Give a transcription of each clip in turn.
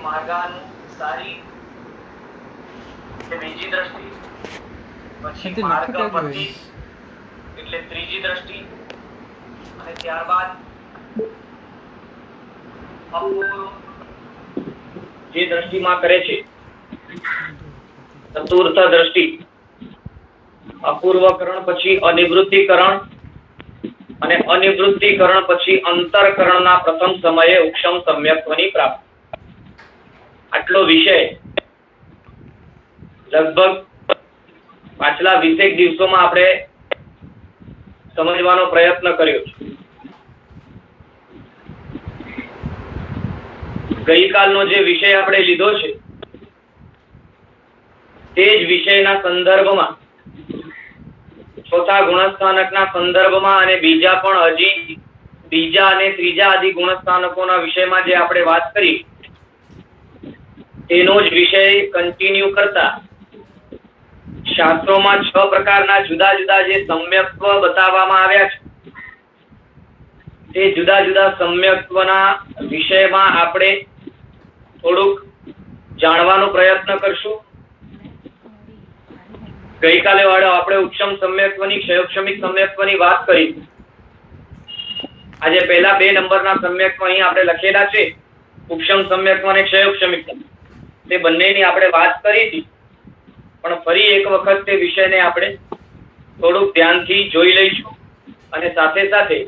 માર્ગાનુસારી બીજી દ્રષ્ટિ, પછી માર્ગપતિ એટલે ત્રીજી દ્રષ્ટિ, અને ત્યારબાદ અપૂર્વ જે દ્રષ્ટિમાં કરે છે ચતુર્થ દ્રષ્ટિ, અપૂર્વકરણ પછી અનિવૃત્તિકરણ, અને અનિવૃત્તિકરણ પછી અંતરકરણના પ્રથમ સમયે ઉપશમ સમ્યક્ત્વની પ્રાપ્તિ. આટલો વિષય લગભગ પાછલા 20 દિવસોમાં આપણે સમજવાનો પ્રયત્ન કર્યો છે. ગઈકાલનો જે વિષય આપણે લીધો છે તે જ વિષયના સંદર્ભમાં, ચોથા ગુણસ્થાનકના સંદર્ભમાં અને બીજા પણ હજી બીજા અને ત્રીજા આદિ ગુણસ્થાનકોના વિષયમાં જે આપણે વાત કરી તેનો જ વિષય કન્ટિન્યુ કરતા શાસ્ત્રોમાં 6 પ્રકારના જુદા જુદા જે સમ્યક્ત્વ બતાવવામાં આવ્યા છે તે જુદા જુદા સમ્યક્ત્વના વિષયમાં આપણે થોડુંક જાણવાનો પ્રયત્ન કરશું. ગઈકાલે આપણે ઉપશમ સમ્યક્ત્વની, ક્ષયોક્ષમિક સમ્યક્ત્વની વાત કરી. આજે પહેલા 2 નંબરના સમ્યક્ત્વ અહીં આપણે લખેલા છે, ઉપશમ સમ્યક્ત્વ અને ક્ષયોક્ષમિક, તે બંનેની આપણે વાત કરી હતી. પણ ફરી એક વખત તે વિષયને આપણે થોડુંક ધ્યાનથી જોઈ લઈશું, અને સાથે સાથે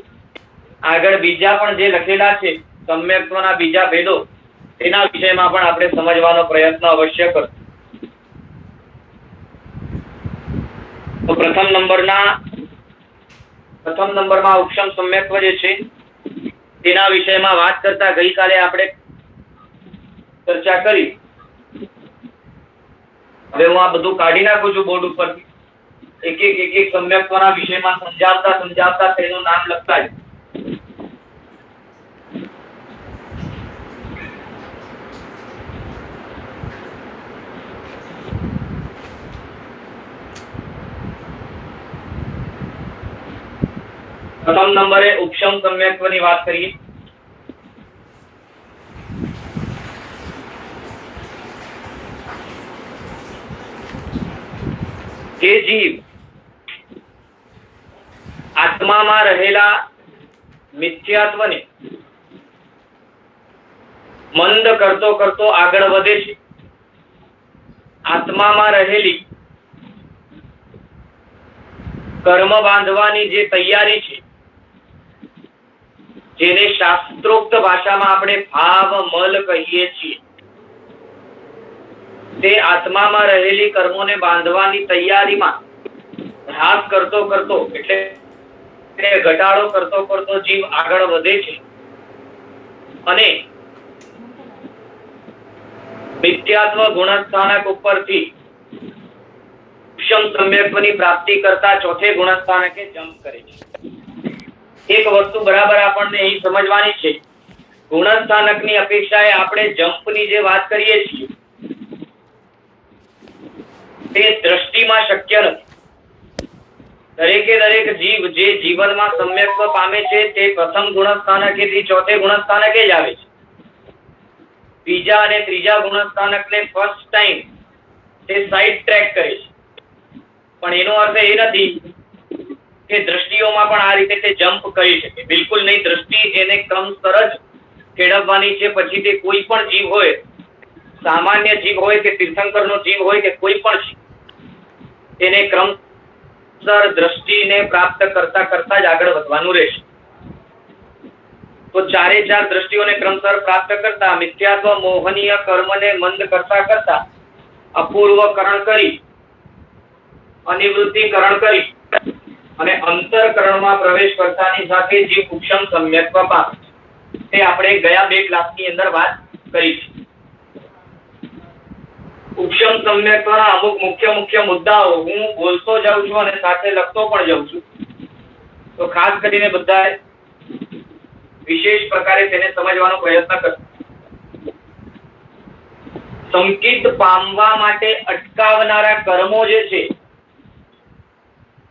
આગળ બીજા પણ જે લખેલા છે સમ્યક્ત્વના બીજા ભેદો, તેના વિષયમાં પણ આપણે સમજવાનો પ્રયત્ન અવશ્ય કરશું. તો પ્રથમ નંબરમાં ઉપશમ સમ્યક્ત્વ જે છે તેના વિષયમાં વાત કરતા ગઈકાલે આપણે ચર્ચા કરી. હવે હું આ બધું કાઢી નાખું છું બોર્ડ ઉપરથી. એક એક સમ્યક્ત્વના વિષયમાં સમજાવતા તેનું નામ લખતા જ. પ્રથમ નંબરે ઉપશમ સમ્યક્ત્વની વાત કરીએ. જે જીવ આત્મામાં રહેલા મિથ્યાત્વને મંદ કરતો કરતો આગળ વધે છે, આત્મામાં રહેલી કર્મ બાંધવાની જે તૈયારી છે, જેને શાસ્ત્રોક્ત ભાષામાં આપણે ભાવ મલ કહીએ છીએ, તે આત્મામાં રહેલી કર્મોને બાંધવાની તૈયારીમાં હ્રાસ કરતો કરતો એટલે ઘટાડો કરતો કરતો જીવ આગળ વધે છે, અને મિથ્યાત્વ ગુણસ્થાનક ઉપરથી ઉપશમ સમ્યક્ત્વની પ્રાપ્તિ કરતા ચોથે ગુણસ્થાનકે જમ્પ કરે છે. એક વસ્તુ બરાબર આપણને અહીં સમજવાની છે, ગુણસ્થાનકની અપેક્ષાએ આપણે જમ્પની જે વાત કરીએ છીએ તે દ્રષ્ટિમાં શક્ય નથી. દરેક જીવ જે જીવનમાં સમ્યક્ત્વ પામે છે તે પ્રથમ ગુણસ્થાનકેથી ચોથે ગુણસ્થાનકે જ આવે છે. બીજા અને ત્રીજા ગુણસ્થાનકને ફર્સ્ટ ટાઈમ તે સાઇડ ટ્રેક કરે છે. પણ એનો અર્થ એ નથી કે દ્રષ્ટિઓમાં પણ આ રીતે તે જમ્પ કરી શકે. બિલકુલ નહીં. દ્રષ્ટિ એને ક્રમસર જ કેળવવાની છે. પછી તે કોઈ પણ જીવ હોય, સામાન્ય જીવ હોય કે તીર્થંકરનો જીવ હોય કે કોઈ પણ જીવ, તેને ક્રમસર દ્રષ્ટિને પ્રાપ્ત કરતા કરતા જ આગળ વધવાનું રહેશે. તો 4 દ્રષ્ટિઓને ક્રમસર પ્રાપ્ત કરતા મિથ્યાત્વ મોહનીય કર્મને મંદ કરતા કરતા અપૂર્વકરણ કરી, અનિવૃત્તિકરણ કરી અને અંતરકરણમાં પ્રવેશ કરતાની સાથે જીવ ઉપશમ સમ્યક્ત્વ પામે. તે આપણે ગયા 2 ક્લાસની અંદર વાત કરી છે. ઉપશમ સમ્યક્ત્વના અમુક મુખ્ય મુદ્દાઓ હું બોલતો જાઉં છું અને સાથે લખતો પણ જાઉં છું. તો ખાસ કરીને બધા વિશેષ પ્રકારે તેને સમજવાનો પ્રયત્ન કરજો. સંકિત પામવા માટે અટકાવનારા કર્મો જે છે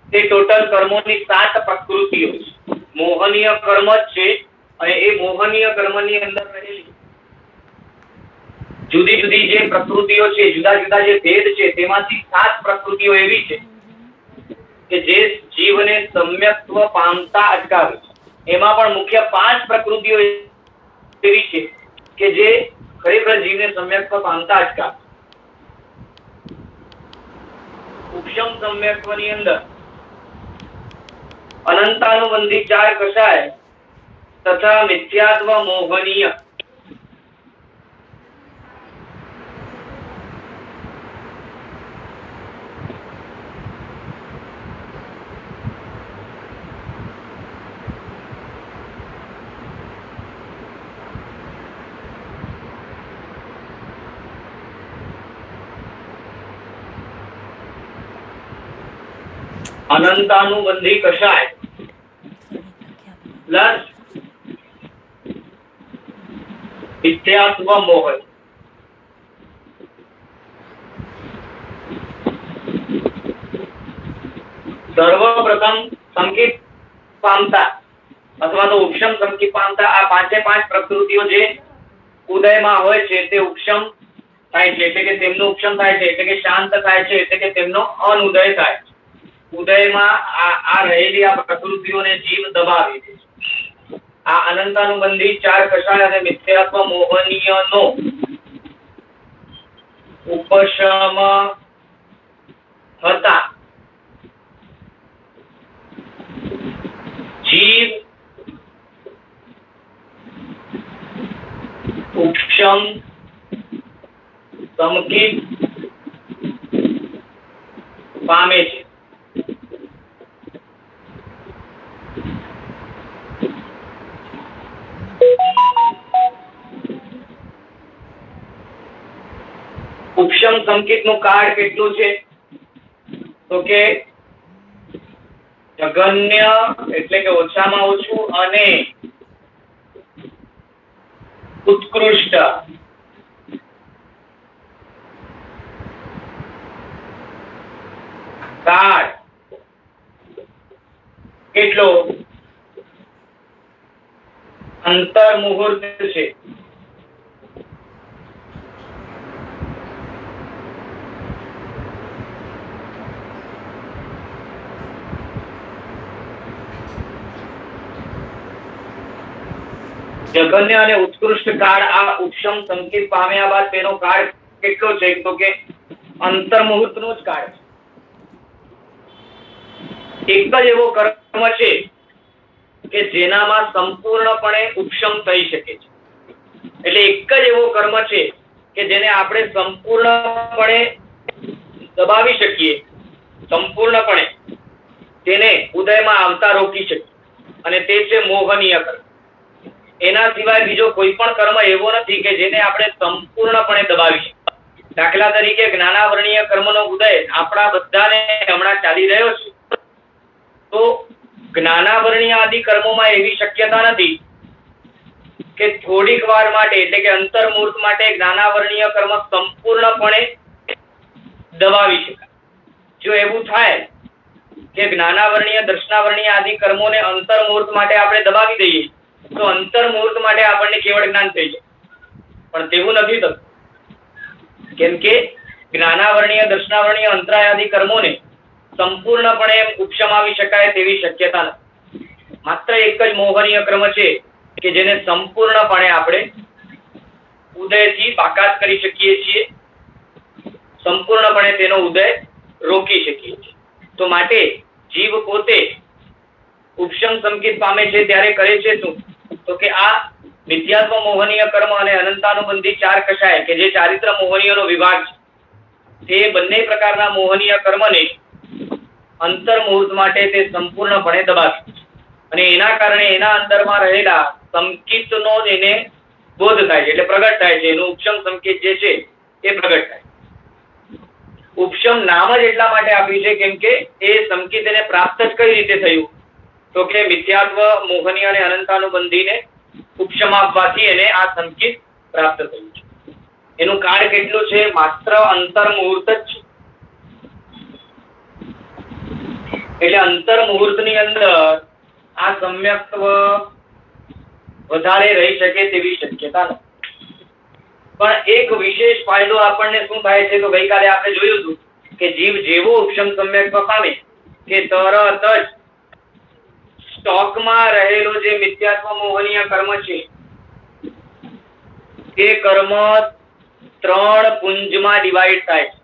તે ટોટલ કર્મોની 7 પ્રકૃતિઓ છે. મોહનીય કર્મ જ છે, અને એ મોહનીય કર્મની અંદર રહેલી જુદી જુદી જે પ્રકૃતિઓ છે, જુદા જુદા જે ભેદ છે, તેમાંથી 7 પ્રકૃતિઓ એવી છે કે જે જીવને સમ્યક્ત્વ પામતા અટકાવે છે. એમાં પણ મુખ્ય 5 પ્રકૃતિઓ એવી છે કે જે ખરેખર જીવને સમ્યક્ત્વ પામતા અટકાવે. ઉપશમ સમ્યક્ત્વની અંદર અનંતાનુબંધી 4 કષાય તથા મિથ્યાત્વ મોહનીય અનંતાનુબંધી કષાય પ્લસ મિથ્યાત્વ મોહન. સર્વપ્રથમ સંકેત પામતા અથવા તો ઉપશમ સંકેત પામતા આ 5 પ્રકૃતિઓ જે ઉદયમાં હોય છે તે ઉપશમ થાય છે, એટલે કે તેમનું ઉપશમ થાય છે, એટલે કે શાંત થાય છે, એટલે કે તેમનો અનુદય થાય છે. ઉદયમાં આ રહેલી આ પ્રકૃતિઓને જીવ દબાવી દે છે. આ અનંતાનુબંધી 4 કષાય અને મિથ્યાત્વ મોહનીયનો ઉપશમ થતા જીવ ઉપશમ સંકેત પામે છે. ઉપશમ સંકેતનું કાળ કેટલું છે તો કે જગન્ય એટલે કે ઓછામાં ઓછું અને ઉત્કૃષ્ટ કાળ કેટલો અંતર મુહૂર્ત છે. જગન્ય અને ઉત્કૃષ્ટ કાળ આ ઉપશમ સંકેત પામ્યા બાદ તેનો કાળ કેટલો છે તો કે અંતર મુહૂર્તનો જ કાળ છે. એક જ એવો કર્મ છે કે જેનામાં સંપૂર્ણપણે ઉપશમ થઈ શકે છે. એટલે એક જ એવો કર્મ છે કે જેને આપણે સંપૂર્ણપણે દબાવી શકીએ, સંપૂર્ણપણે તેને ઉદયમાં આવતા રોકી શકીએ, અને તે છે મોહનીય કર્મ. એના સિવાય બીજો કોઈ પણ કર્મ એવો નથી કે જેને આપણે સંપૂર્ણપણે દબાવી શકીએ. દાખલા તરીકે જ્ઞાનાવરણીય કર્મનો ઉદય આપણા બધાને હમણાં ચાલી રહ્યો છે, તો જ્ઞાનાવરણીય આદિ કર્મોમાં એવી શક્યતા નથી કે થોડીક વાર માટે એટલે કે અંતર મુહૂર્ત માટે જ્ઞાનાવરણીય કર્મ સંપૂર્ણપણે દબાવી શકાય. જો એવું થાય કે જ્ઞાનાવરણીય દર્શનાવરણીય આદિ કર્મોને અંતર મુહૂર્ત માટે આપણે દબાવી દઈએ તો અંતર મુહૂર્ત માટે આપણને કેવળ જ્ઞાન થઈ જાય, પણ તેવું નથી થતું. કેમ કે જ્ઞાનાવરણીય દર્શનાવરણીય અંતરાય આદિ કર્મોને સંપૂર્ણપણે ઉપશમાવી શકાય તેવી શક્યતા નથી. માત્ર એક જ મોહનીય કર્મ છે કે જેને સંપૂર્ણપણે આપણે ઉદયથી બાકાત કરી શકીએ છીએ, સંપૂર્ણપણે તેનો ઉદય રોકી શકીએ છીએ. તો માટે જીવ પોતે ઉપશમ સંકેત પામે છે ત્યારે કરે છે શું તો કે આ મિથ્યાત્વ મોહનીય કર્મ અને અનંતાનુબંધી 4 કષાય કે જે ચારિત્ર મોહનીયનો વિભાગ છે, તે બંને પ્રકારના મોહનીય કર્મને અંતર મુહૂર્ત માટે તે સંપૂર્ણપણે દબાવે છે, અને એના કારણે એના અંદરમાં રહેલા સંકેતનો એને બોધ થાય છે, એટલે પ્રગટ થાય છે. એનું ઉપશમ સંકેત જે છે એ પ્રગટ થાય. ઉપશમ નામ જ એટલા માટે આપ્યું છે કેમ કે એ સંકેત એને પ્રાપ્ત જ કઈ રીતે થયું તો કે મિથ્યાત્વ મોહનીય અને અનંતાનુબંધીને ઉપશમ આપવાથી એને આ સંકેત પ્રાપ્ત થયું છે. એનું કાળ કેટલું છે? માત્ર અંતર મુહૂર્ત જ છે. એટલે અંતર મુહૂર્તની અંદર આ સમ્યક્ત્વ વધારે રહી શકે તેવી શક્યતા નથી. પણ એક વિશેષ ફાયદો આપણને શું થાય છે, તો ગઈકાલે આપણે જોયું હતું કે જીવ જેવો ઉપશમ સમ્યક્ત્વ પામે કે તરત જ સ્ટોકમાં રહેલો જે મિથ્યાત્વ મોહનીય કર્મ છે તે કર્મ 3 પુંજમાં ડિવાઈડ થાય છે.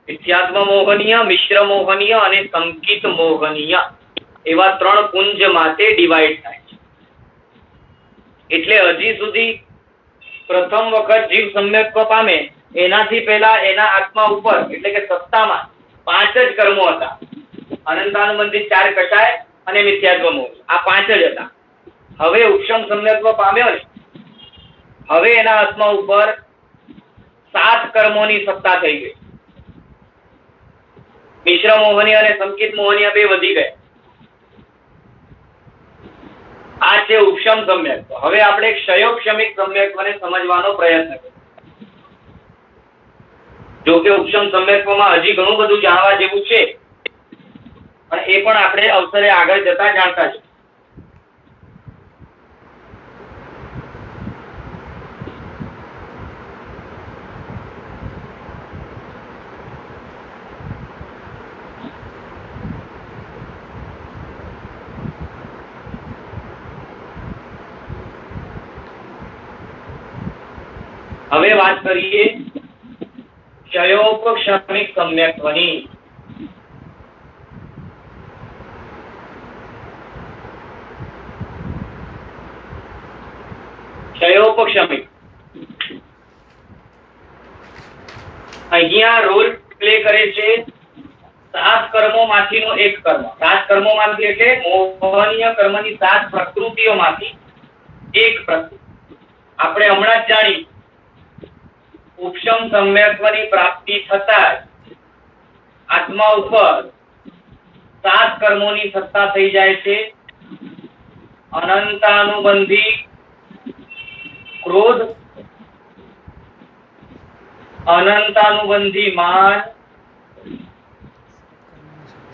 મિથ્યાત્વ મોહનીય, મિશ્ર મોહનીય અને સંકિત મોહનીય એવા 3 પુંજમાં તે ડિવાઈડ થાય છે. એટલે હજી સુધી પ્રથમ વખત જીવ સમ્યક્ત્વ પામે એનાથી પહેલા એના આત્મા ઉપર એટલે કે સત્તામાં 5 જ કર્મો હતા. અનંતાનુબંધિત 4 કષાય અને મિથ્યાત્વ મોહ, આ 5 જ હતા. હવે ઉપશમ સમ્યક્ત્વ પામ્યો ને, હવે એના આત્મા ઉપર 7 કર્મોની સત્તા થઈ ગઈ. મિશ્ર મોહની અને સંકિત મોહની બે વધી ગયા. આ છે ઉપશમ સમ્યક્ત્વ. હવે આપણે ક્ષયોક્ષમિક સમ્યક્ત્વને સમજવાનો પ્રયત્ન કરીએ. જો કે ઉપશમ સમ્યક્ત્વમાં હજી ઘણું બધું જાણવા જેવું છે, પણ એ પણ આપણે અવસરે આગળ જતા જાણતા છે. હવે વાત કરીએ ક્ષયોપક્ષમિક સમ્યક્ત્વની. ક્ષયોપક્ષમિક અહીંયા રોલ પ્લે કરે છે 7 કર્મોમાંથીનો એક કર્મ. 7 કર્મોમાંથી એટલે મોહનીય કર્મની 7 પ્રકૃતિઓમાંથી એક પ્રકૃતિ. આપણે હમણાં જ જાણી ઉપશમ સમ્યક્ત્વની પ્રાપ્તિ થતા આત્મા ઉપર 7 કર્મોની સત્તા થઈ જાય છે. અનંતાનુબંધી ક્રોધ, અનંતાનુબંધી માન,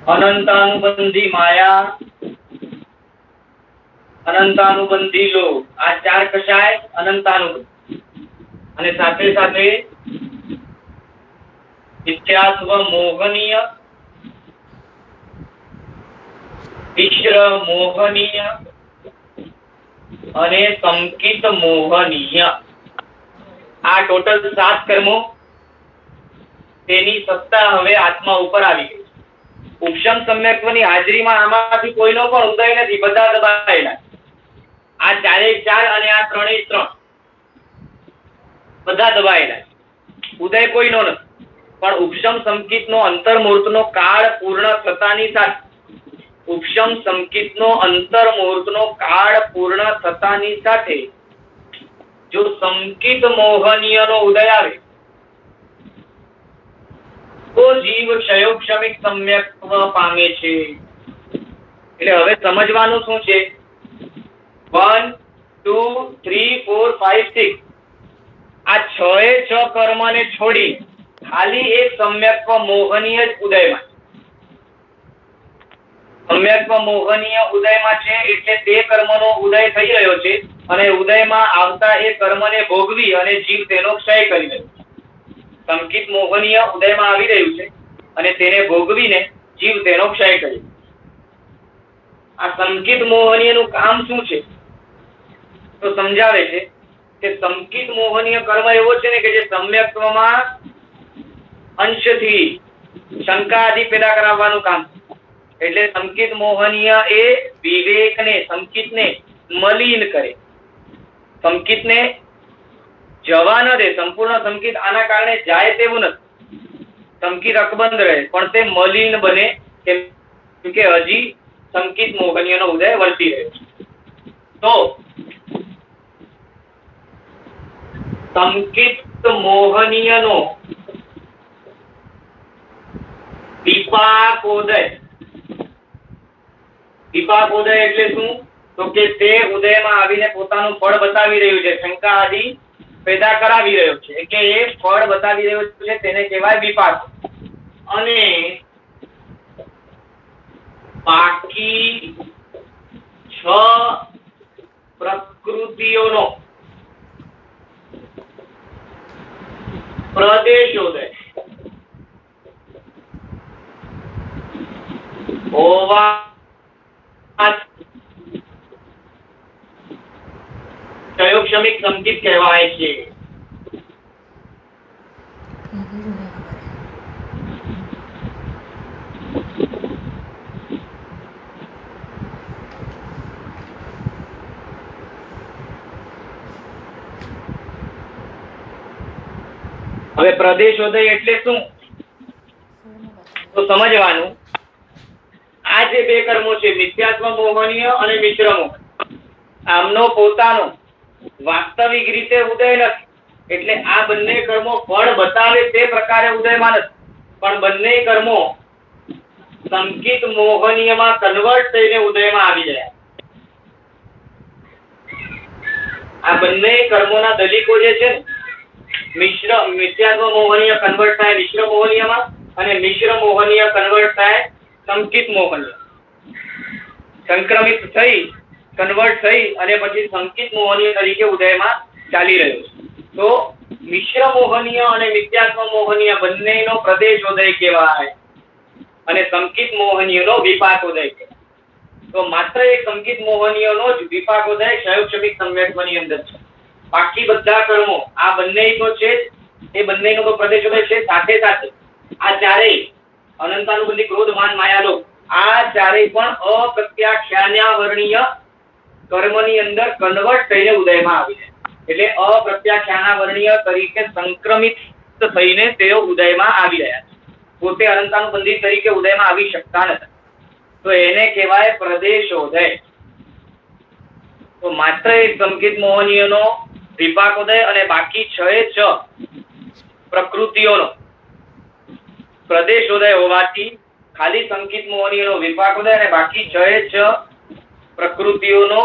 અનંતાનુબંધી માયા, અનંતાનુબંધી લોભ. આ 4 કષાય અનંતાનુબંધી અને સાથે સાથે મિથ્યાત્વ મોહનીય, મિશ્ર મોહનીય અને સંકિત મોહનીય. આ ટોટલ 7 કર્મો, તેની સત્તા હવે આત્મા ઉપર આવી ગઈ. ઉપશમ સમ્યક્ત્વની હાજરીમાં આમાંથી કોઈનો પણ ઉદય નથી, બધા દબાયેલા. આ 4 એ 4 અને આ 3 એ 3 બધા દબાયેલા. ઉદય કોઈનો નથી. પણ ઉપશમ સંકિતનો અંતર્મુહૂર્તનો કાળ પૂર્ણ થતાની સાથે, ઉપશમ સંકિતનો અંતર્મુહૂર્તનો કાળ પૂર્ણ થતાની સાથે જો સંકિત મોહનીયનો ઉદય આવે તો જીવ ક્ષયોક્ષમિક સમ્યક્ત્વ પામે છે. એટલે હવે સમજવાનું શું છે, 1 2 3 4 5 6 આ 6 એ 6 કર્મને છોડી ખાલી એક સમ્યક્ત્વ મોહનીય જ ઉદયમાં. સમ્યક્ત્વ મોહનીય ઉદયમાં છે એટલે તે કર્મનો ઉદય થઈ રહ્યો છે અને ઉદયમાં આવતા એ કર્મને ભોગવી અને જીવ તેનો ક્ષય કરી રહ્યો છે. સંકિત મોહનીય ઉદયમાં આવી રહ્યું છે અને તેને ભોગવીને જીવ તેનો ક્ષય કરે. આ સંકિત મોહનીયનું કામ શું છે તો સમજાવે છે કે સંકિત મોહનીય કર્મ એવો છે ને કે જે સમ્યક્ત્વમાં અંશથી શંકા આદિ પેદા કરાવવાનું કામ. એટલે સંકિત મોહનીય એ વિવેકને, સંકિતને મલિન કરે, સંકિતને જવા ન દે. સંપૂર્ણ સંકિત આના કારણે જાય તેવું નથી. સંકિત અકબંધ રહે પણ તે મલિન બને, કેમ કે હજી સંકિત મોહનીયનો ઉદય વર્તી રહ્યો છે. તો સંકિત મોહનીયનો વિપાકોદય. વિપાકોદય એટલે શું તો કે તે ઉદયમાં આવીને પોતાનું ફળ બતાવી રહ્યું છે, શંકા આદિ પેદા કરાવી રહ્યો છે કે એ ફળ બતાવી રહ્યો છે, તેને કહેવાય વિપાક. અને બાકી 6 પ્રકૃતિઓનો પ્રદેશોદય હોવા ક્ષમિક સંકેત કહેવાય છે. હવે પ્રદેશોદય એટલે શું તો સમજવાનું, આ જે બે કર્મો છે મિથ્યાત્વ મોહનીય અને મિશ્ર મોહન, આમનો પોતાનો વાસ્તવિક રીતે ઉદય નથી. એટલે આ બંને કર્મો ફળ બતાવે તે પ્રકારે ઉદયમાં નથી, પણ બંને કર્મો સંકિત મોહનીયમાં કન્વર્ટ થઈને ઉદયમાં આવી ગયા. આ બંને કર્મોના દલીકો જે છે મિથ્યાત્વ મોહનીય કન્વર્ટ થાય મિશ્ર મોહનીયમાં અને મિશ્ર મોહનીય કન્વર્ટ થાય સંકિત મોહનીય. સંક્રમિત થઈ કન્વર્ટ થઈ અને પછી સંકિત મોહનીય તરીકે ઉદયમાં ચાલી રહ્યો છે. તો મિશ્ર મોહનીય અને મિથ્યાત્વ મોહનીય બંનેનો પ્રદેશોદય કહેવાય અને સંકિત મોહનીયનો વિપાકોદય કહેવાય. તો માત્ર એક સંકિત મોહનીયનો જ વિપાકોદય ક્ષયક્ષમિક સમ્યક્ત્વની અંદર છે. બાકી બધા કર્મો આ બંને તો છે એ બંનેનો તો પ્રદેશોદય છે. સાથે સાથે આ ચારેય અનંતાનુબંધી ક્રોધ માન માયા લોભ આ ચારેય પણ અપ્રત્યાખ્યાનાવરણીય કર્મની અંદર કન્વર્ટ થઈને ઉદયમાં આવી જાય. એટલે અપ્રત્યાખ્યાનાવરણીય તરીકે સંક્રમિત થઈને તેઓ ઉદયમાં આવી રહ્યા છે. પોતે અનંતાનુબંધી તરીકે ઉદયમાં આવી શકતા નથી. તો એને કહેવાય પ્રદેશોદય. તો માત્ર એક સંકિત મોહનીયનો વિપાકોદય અને બાકી 6 પ્રકૃતિઓનો પ્રદેશોદય હોવાથી ખાલી સંકિત મોહનીયનો વિપાકોદય અને બાકી 6 પ્રકૃતિઓનો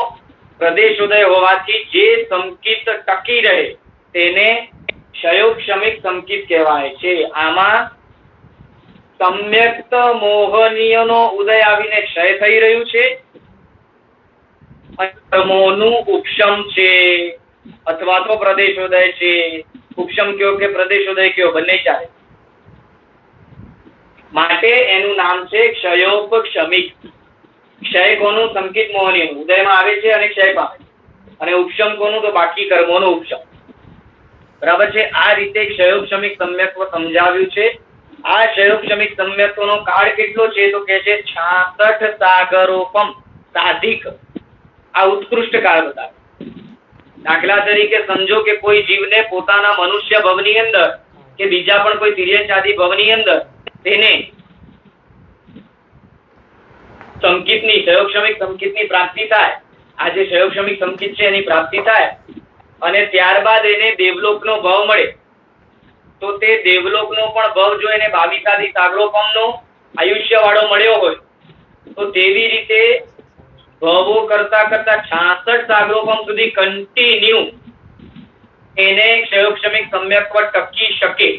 પ્રદેશોદય હોવાથી જે સંકિત ટકી રહે તેને ક્ષયોક્ષમિક સંકિત કહેવાય છે. આમાં સમ્યક્ત મોહનીયનો ઉદય આવીને ક્ષય થઈ રહ્યું છે, કર્મોનું ઉપશમ છે અથવા તો પ્રદેશોદય છે. ઉપશમ કયો કે પ્રદેશોદય કયો બંને ચાલે, માટે એનું નામ છે ક્ષયોપક્ષમિક. ક્ષય કોનું? સંકિત મોહનીયનું ઉદયમાં આવે છે અને ક્ષય પામે છે. અને ઉપશમ કોનું? તો બાકી કર્મોનો ઉપશમ. બરાબર છે. આ રીતે ક્ષયોપક્ષમિક સમ્યક્ત્વ સમજાવ્યું છે. આ ક્ષયોપક્ષમિક સમ્યક્ત્વનો કાળ કેટલો છે તો કે છે 66 સાગરોપમ સાધિક. આ ઉત્કૃષ્ટ કાળ બતાવે. દાખલા તરીકે સમજો કે કોઈ જીવને પોતાના મનુષ્ય ભવની અંદર કે બીજા પણ કોઈ તિર્યંચાદી ભવની અંદર તેને સંકિતની ક્ષયોક્ષમિક સંકિતની પ્રાપ્તિ થાય. આ જે ક્ષયોક્ષમિક સંકિત છે એની પ્રાપ્તિ થાય અને ત્યારબાદ એને દેવલોકનો ભવ મળે તો તે દેવલોકનો પણ ભવ જો એને 22 આદિ સાગરોપમનો આયુષ્ય વાળો મળ્યો હોય તો તેવી રીતે ભવો કરતા 66 સાગરોપમ સુધી કન્ટિન્યુ એને ક્ષયોક્ષમિક સમ્યક્ત્વ ટકી શકે.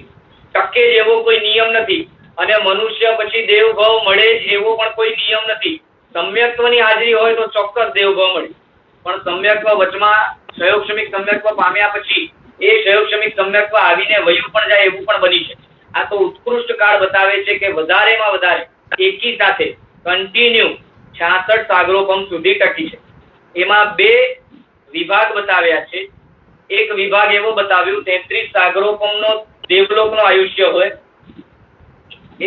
ટકે જેવો કોઈ નિયમ નથી અને મનુષ્ય પછી દેવ ભવ મળે જ એવો પણ કોઈ નિયમ નથી. સમ્યક્ત્વની હાજરી હોય તો ચોક્કસ દેવ ભવ મળે, પણ સમ્યક્ત્વ વચમાં ક્ષયોક્ષમિક સમ્યક્ત્વ પામ્યા પછી એ ક્ષયોક્ષમિક સમ્યક્ત્વ આવીને વયું પણ જાય એવું પણ બની શકે. આ તો ઉત્કૃષ્ટ કાળ બતાવે છે કે વધારેમાં વધારે એકી સાથે કન્ટિન્યુ 66 સાગરોપમ સુધી ટકી છે. એમાં 2 વિભાગ બતાવ્યા છે. એક વિભાગ એવો બતાવ્યું 33 સાગરોપમનો દેવલોકનો આયુષ્ય હોય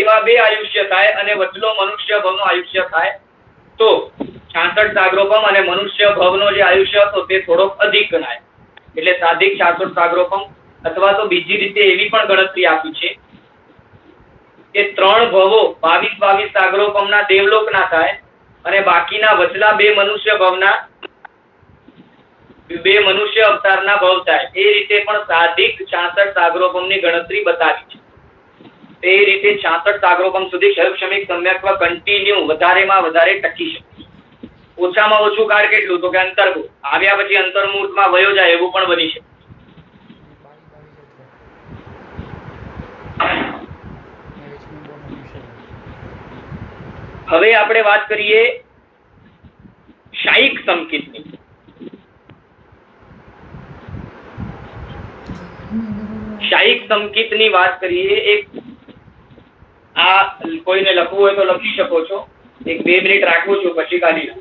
એવા 2 આયુષ્ય થાય અને વચલો મનુષ્ય ભવનો આયુષ્ય થાય તો 66 સાગરોપમ અને મનુષ્ય ભવનો જે આયુષ્ય હતો તે થોડોક અધિક ગણાય. એટલે સાધિક 66 સાગરોપમ. અથવા તો બીજી રીતે એવી પણ ગણતરી આપી છે કે 3 ભવો 22 સાગરોપમના દેવલોકના થાય અને બાકીના વચલા 2 મનુષ્ય ભવના 2 મનુષ્ય અવતારના ભવ થાય. એ રીતે પણ સાધિક 66 સાગરોપમની ગણતરી બતાવી છે. તે રીતે 66 સાગરોપમ સુધી ક્ષયોક્ષમિક સમ્યક્ત્વ કન્ટિન્યુ વધારેમાં વધારે ટકી શકે. ઓછામાં ઓછું કાળ કેટલું તો કે અંતર્મુખ. આવ્યા પછી અંતર્મુખમાં વયો જાય એવું પણ બની શકે. હવે આપણે વાત કરીએ શાયિક સંકિતની. શાયિક સંકિતની વાત કરીએ. એક આ કોઈને લખવું હોય તો લખી શકો છો. એક 2 મિનિટ રાખું છું, પછી કાઢી લો.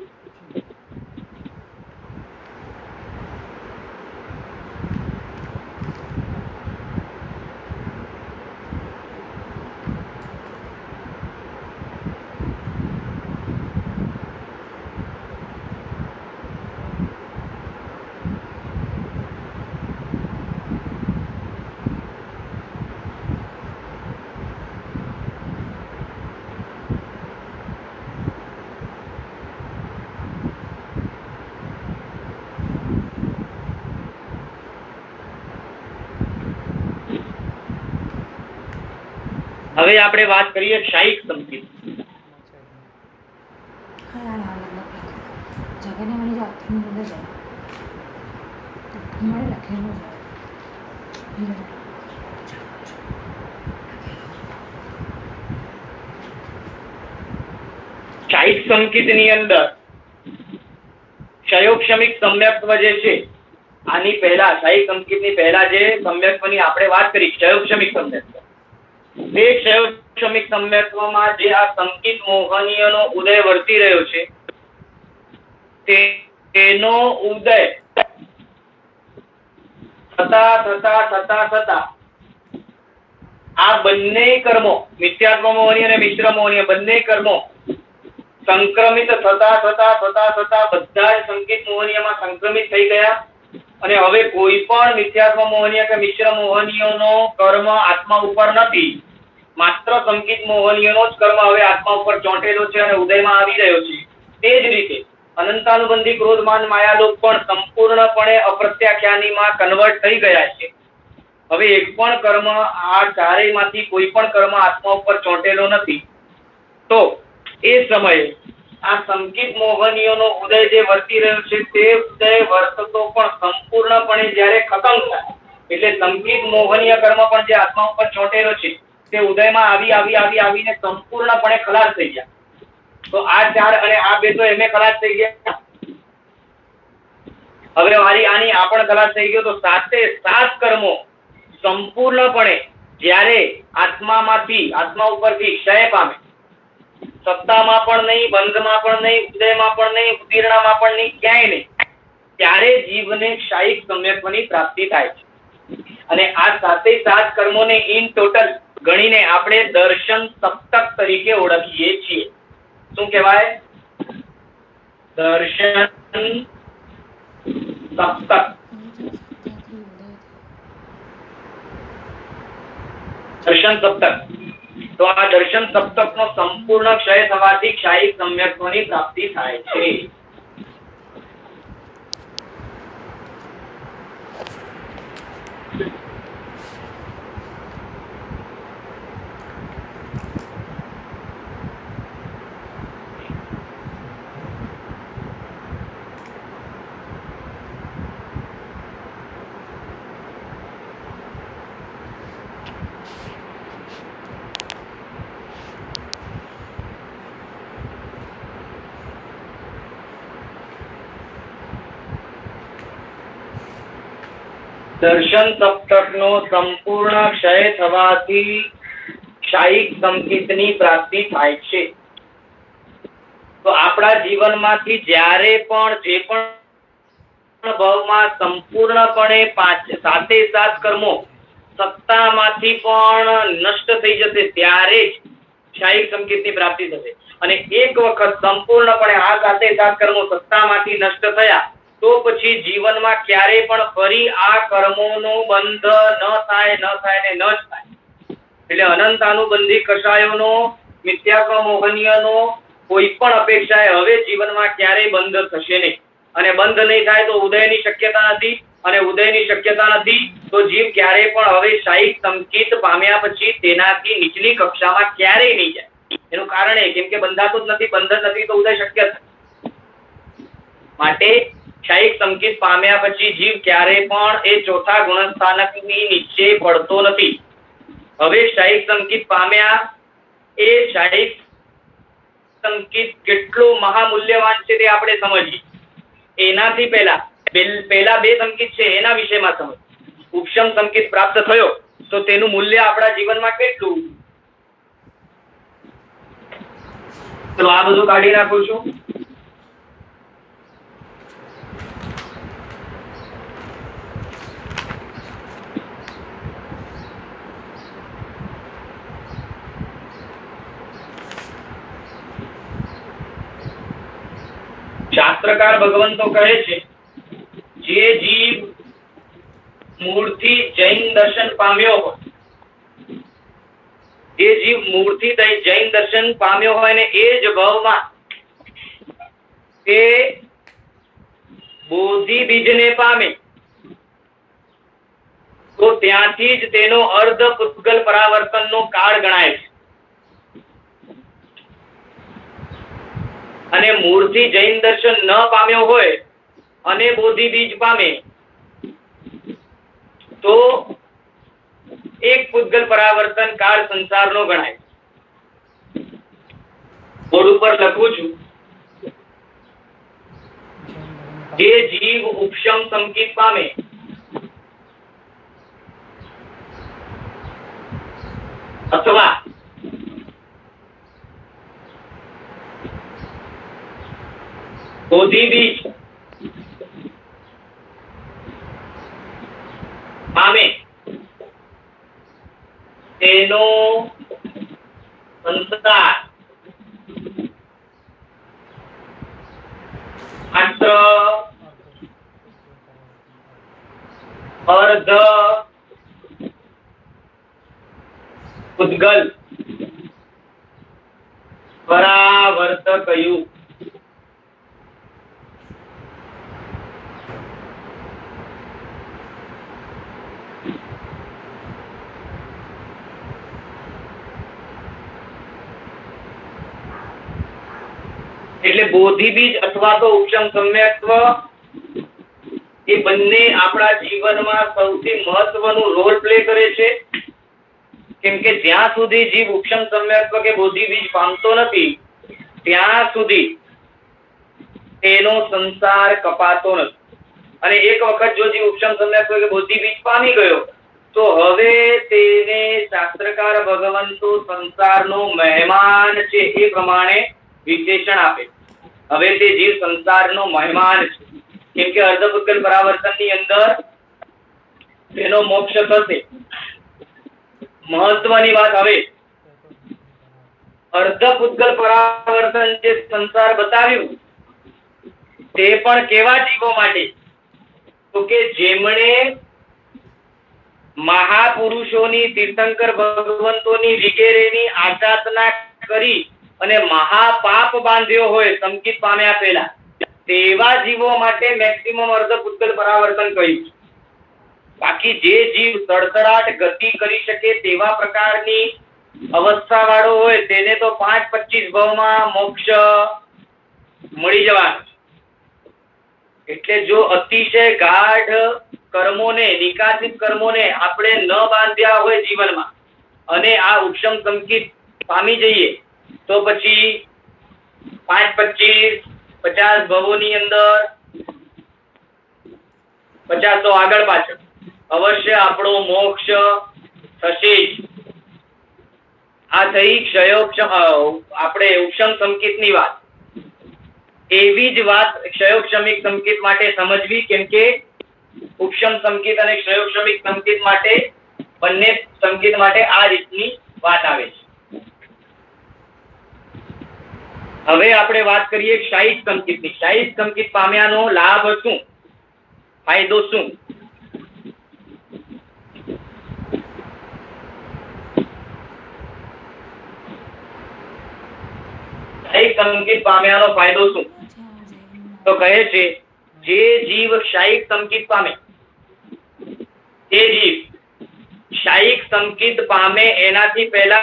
હવે આપણે વાત કરીએ શાયિક સંકિત. શાયિક સંકિતની અંદર ક્ષયોક્ષમિક સમ્યક્ત્વ જે છે, આની પહેલા શાયિક સંકિતની પહેલા જે સમ્યક્ત્વની આપણે વાત કરી, ક્ષયોક્ષમિક સમ્યક્ત્વ, તે ક્ષયોક્ષમિક સમ્યક્ત્વમાં જે આ સંકિત મોહનીયનો ઉદય વર્તી રહ્યો છે, તેનો ઉદય થતા આ બંને કર્મો, મિથ્યાત્વ મોહનીય અને મિશ્ર મોહનીય બંને કર્મો સંક્રમિત થતા બધા જ સંકિત મોહનીયમાં સંક્રમિત થઈ ગયા. અને હવે કોઈ પણ મિથ્યાત્વ મોહનીય કે મિશ્ર મોહનીયનો કર્મ આત્મા ઉપર નથી. માત્ર સંકિત મોહનીયનો જ કર્મ હવે આત્મા ઉપર ચોંટેલો છે અને ઉદયમાં આવી રહ્યો છે. તે જ રીતે અનંતાનુબંધી ક્રોધમાન માયાલોક પણ સંપૂર્ણપણે અપ્રત્યાખ્યાનીમાં કન્વર્ટ થઈ ગયા છે. હવે એક પણ કર્મ, આ ચારેયમાંથી કોઈ પણ કર્મ આત્મા ઉપર ચોંટેલો નથી. તો એ સમયે આ સંકિત મોહનીયનો ઉદય જે વર્તી રહ્યો છે, તે ઉદય વર્તતો પણ સંપૂર્ણપણે જ્યારે ખતમ થાય, એટલે સંકિત મોહનીય કર્મ પણ જે આત્મા ઉપર ચોંટેલો છે, તે ઉદયમાં આવીને સંપૂર્ણપણે ખલાસ થઈ ગયા. તો આ 4 અને આ 2 તો એમે ખલાસ થઈ ગયા. હવે મારી આની આ પણ ખલાસ થઈ ગયો. તો 7 કર્મો સંપૂર્ણપણે જ્યારે આત્મા ઉપરથી ક્ષય પામે, સત્તામાં પણ નહીં, બંધમાં પણ નહીં, ઉદયમાં પણ નહીં, ઉદીર્ણમાં પણ નહીં, ક્યાંય નહીં, ત્યારે જીવને શાયિક સમ્યક્ત્વની પ્રાપ્તિ થાય છે. અને આ 7 કર્મોને ઇન ટોટલ ગણીને આપણે દર્શન સપ્તક તરીકે ઓળખીએ છીએ. શું કહેવાય? દર્શન સપ્તક. દર્શન સપ્તક. તો આ દર્શન સપ્તકનો સંપૂર્ણ ક્ષય થવાથી શાયિક સમ્યક્ત્વની પ્રાપ્તિ થાય છે. દર્શન સપ્તકનો સંપૂર્ણ ક્ષય થવાથી શાયિક સંકિતની પ્રાપ્તિ થાય છે. તો આપણા જીવનમાંથી જ્યારે પણ જે પણ ભાવમાં સંપૂર્ણપણે 7 કર્મો સત્તામાંથી પણ નષ્ટ થઈ જશે, ત્યારે જ શાયિક સંકિતની પ્રાપ્તિ થશે. અને એક વખત સંપૂર્ણપણે આ 7 કર્મો સત્તામાંથી નષ્ટ થયા, તો પછી જીવનમાં ક્યારે પણ ફરી આ કર્મોનો બંધ ન થાય. એટલે અનંત અનુબંધી કષાયોનો, મિથ્યાત્વ મોહનીયનો કોઈ પણ અપેક્ષાએ હવે જીવનમાં ક્યારેય બંધ થશે નહીં. અને બંધ નહીં થાય તો ઉદયની શક્યતા નથી, અને ઉદયની શક્યતા નથી તો જીવ ક્યારેય પણ હવે શાયિક સંકિત પામ્યા પછી તેનાથી નીચલી કક્ષામાં ક્યારેય નહીં જાય. એનું કારણ એ કેમ કે બંધાતું જ નથી. બંધ નથી તો ઉદય શક્ય નથી. માટે શાયિક સંકિત પામ્યા પછી જીવ ક્યારે પણ એ ચોથા ગુણસ્થાનકની નીચે પડતો નથી. હવે શાયિક સંકિત પામ્યા, એ શાયિક સંકિત કેટલો મહામૂલ્યવાન છે તે આપણે સમજીએ. એનાથી પહેલા 2 સંકિત છે એના વિશેમાં સમજ. ઉપશમ સંકેત પ્રાપ્ત થયો તો તેનું મૂલ્ય આપણા જીવનમાં કેટલું? તો આ બધું કાઢી નાખું છું. શાસ્ત્રકાર ભગવંતો કહે છે જે જીવ મૂળથી જૈન દર્શન પામ્યો હોય, જે જીવ મૂળથી જૈન દર્શન પામ્યો હોય ને એ જ ભાવમાં તે બોધિ બીજને પામે તો ત્યાંથી જ તેનો અર્ધ પૂતગલ પરાવર્તનનો કાળ ગણાય છે. અને મૂળથી જૈન દર્શન ન પામ્યો હોય અને બોધિ બીજ પામે તો એક પૂતગલ પરાવર્તન કાળ સંસારનો ગણાય. બોર્ડ ઉપર લખું છું, જે જીવ ઉપશમ સંકેત પામે અથવા બોધિ બીજ પામે તેનો સંસાર માત્ર અર્ધ પૂતગલ પરાવર્તકયું. એટલે બોધિ બીજ અથવા તો ઉપશમ સમ્યક્ત્વ એ બંને આપણા જીવનમાં સૌથી મહત્વનું રોલ પ્લે કરે છે. કેમ કે જ્યાં સુધી જીવ ઉપશમ સમ્યક્ત્વ કે બોધિ બીજ પામતો નથી ત્યાં સુધી તેનો સંસાર કપાતો નથી. અને એક વખત જો જીવ ઉપશમ સમ્યક્ત્વ કે બોધિ બીજ પામી ગયો તો હવે તેને શાસ્ત્રકાર ભગવંતો સંસારનો મહેમાન છે એ પ્રમાણે વિશેષણ આપે. હવે તે જીવ સંસારનો મહેમાન છે કેમ કે અર્ધપૂતગલ પરાવર્તનની અંદર તેનો મોક્ષ થશે. મહત્વની વાત, હવે અર્ધપૂતગલ પરાવર્તન જે સંસાર બતાવ્યું તે પણ કેવા જીવો માટે? તો કે જેમણે મહાપુરુષોની, તીર્થંકર ભગવંતોની વિગેરેની આરાધના કરી અને મહાપાપ બાંધ્યો હોય સંકિત પામ્યા પહેલા, તેવા જીવો માટે મેક્સિમમ અર્ધપૂતગલ પરાવર્તન કહ્યું. બાકી જે જીવ સડસડાટ ગતિ કરી શકે તેવા પ્રકારની અવસ્થા વાળો હોય તેને તો 5-25 ભાવમાં મોક્ષ મળી જવાનો. એટલે જો અતિશય ગાઢ કર્મોને, નિકાસિત કર્મોને આપણે ન બાંધ્યા હોય જીવનમાં અને આ ઉપશમ સંકિત પામી જઈએ તો પછી 5-25-50 ભવોની અંદર 50 આગળ પાછળ અવશ્ય આપણો મોક્ષ થશે જ. આ થઈ ક્ષયોક્ષમ આપણે ઉપશમ સંકેતની વાત. એવી જ વાત ક્ષયોક્ષમિક સંકેત માટે સમજવી, કેમ કે ઉપશમ સંકેત અને ક્ષયોક્ષમિક સંકેત માટે બંને સંકેત માટે આ રીતની વાત આવે છે. હવે આપણે વાત કરીએ ક્ષાયિક સંકેતની. ક્ષાયિક સંકેત પામ્યાનો લાભ શું, ફાયદો શું? ક્ષાયિક સંકેત પામ્યાનો ફાયદો શું? તો કહે છે જે જીવ ક્ષાયિક સંકેત પામે, જે જીવ ક્ષાયિક સંકેત પામે એનાથી પહેલા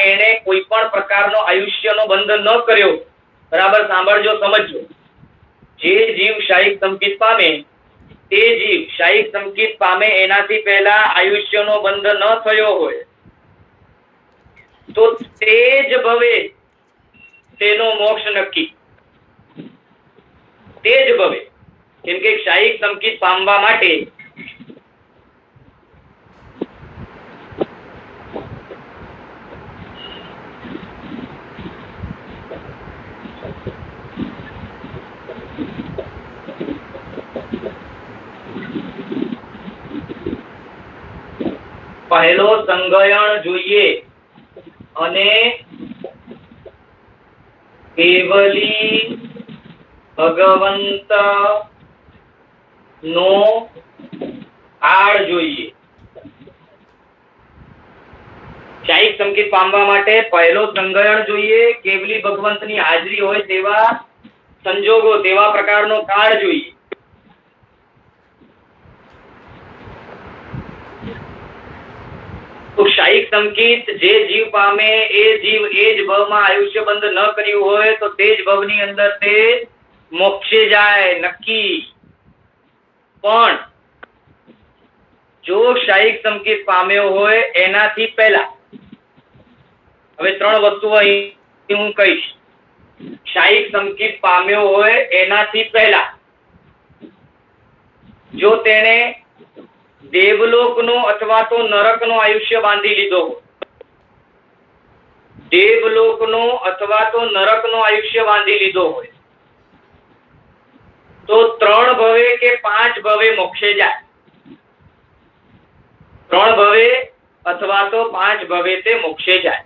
એને કોઈ પણ પ્રકારનો આયુષ્યનો બંધ ન કર્યો. બરાબર સાંભળજો, સમજજો. જે જીવ ક્ષાયિક સંકેત પામે, તે જીવ ક્ષાયિક સંકેત પામે એનાથી પહેલા આયુષ્યનો બંધ ન થયો હોય તો તે જ ભવે તેનો મોક્ષ નક્કી. તે જ ભવે. કેમ કે ક્ષાયિક સંકેત પામવા માટે પહેલો સંગયણ જોઈએ અને કેવલી ભગવંત નો આળ જોઈએ. શાહીક સંકેત પામવા માટે પહેલો સંગયણ જોઈએ, કેવલી ભગવંતની હાજરી હોય તેવા સંજોગો, તેવા પ્રકારનો કાળ જોઈએ. તો શાહીક સંકેત જે જીવ પામે એ જીવ એ જ ભવમાં આયુષ્ય બંધ ન કર્યું હોય તો તે જ ભવની અંદર તે મોક્ષે જાય નક્કી. પણ જો શાહીક સંકેત પામ્યો હોય એનાથી પહેલા, હવે 3 વસ્તુઓ અહીં હું કહીશ. શાહીક સંકેત પામ્યો હોય એનાથી પહેલા જો તેને દેવલોકનો અથવા તો નરકનો આયુષ્ય બાંધી લીધો હોય, દેવલોકનો અથવા તો નરકનો આયુષ્ય બાંધી લીધો હોય તો 3 ભવે કે 5 ભવે મોક્ષે જાય. 3 ભવે અથવા તો 5 ભવે તે મોક્ષે જાય.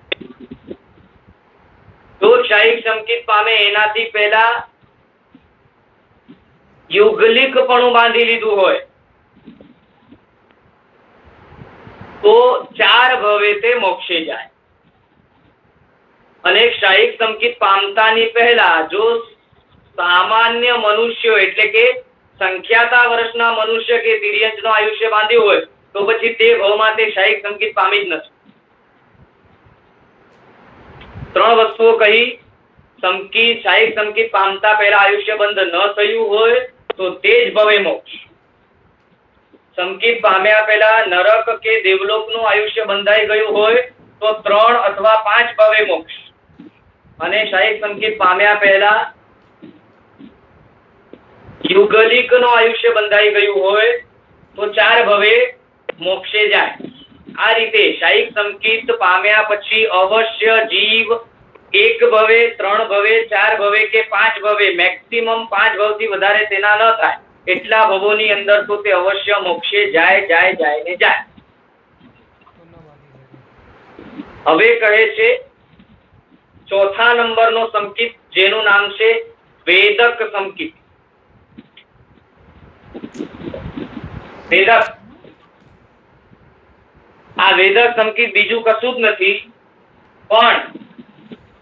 તો શાહીક સંકેત પામે એનાથી પહેલા યુગલિકપણું બાંધી લીધું હોય તો 4 ભવે તે મોક્ષે જાય. અને શાહીક સંકેત પામતાની પહેલા જો સામાન્ય મનુષ્ય એટલે કે સંખ્યાતા વર્ષના મનુષ્ય કે તિર્યંચનો આયુષ્ય બાંધ્યું હોય તો પછી તે ભવમાં તે શાહીક સંકેત પામી જ નથી. 3 વસ્તુઓ કહી. શાહીક સંકેત પામતા પહેલા આયુષ્ય બંધ ન થયું હોય તો તે જ ભવે મોક્ષ. સંકેત પામ્યા પહેલા નરક કે દેવલોકનું આયુષ્ય બંધાઈ ગયું હોય તો 3 અથવા 5 ભવે મોક્ષ. અને શાહીક સંકેત પામ્યા પહેલા યુગલિકનો આયુષ્ય બંધાઈ ગયું હોય તો 4 ભવે મોક્ષે જાય. આ રીતે શાહીક સંકેત પામ્યા પછી અવશ્ય જીવ 1 ભવે, 3 ભવે, 4 ભવે કે 5 ભવે, મેક્સિમમ 5 ભવથી વધારે તેના ન થાય એટલા ભવોની અંદર તો તે અવશ્ય મોક્ષે જાય જાય જાય ને જાય. હવે કહે છે ચોથા નંબરનો સંકેત જેનું નામ છે વેદક સંકેત. વેદક, આ વેદક સંકેત બીજું કશું જ નથી પણ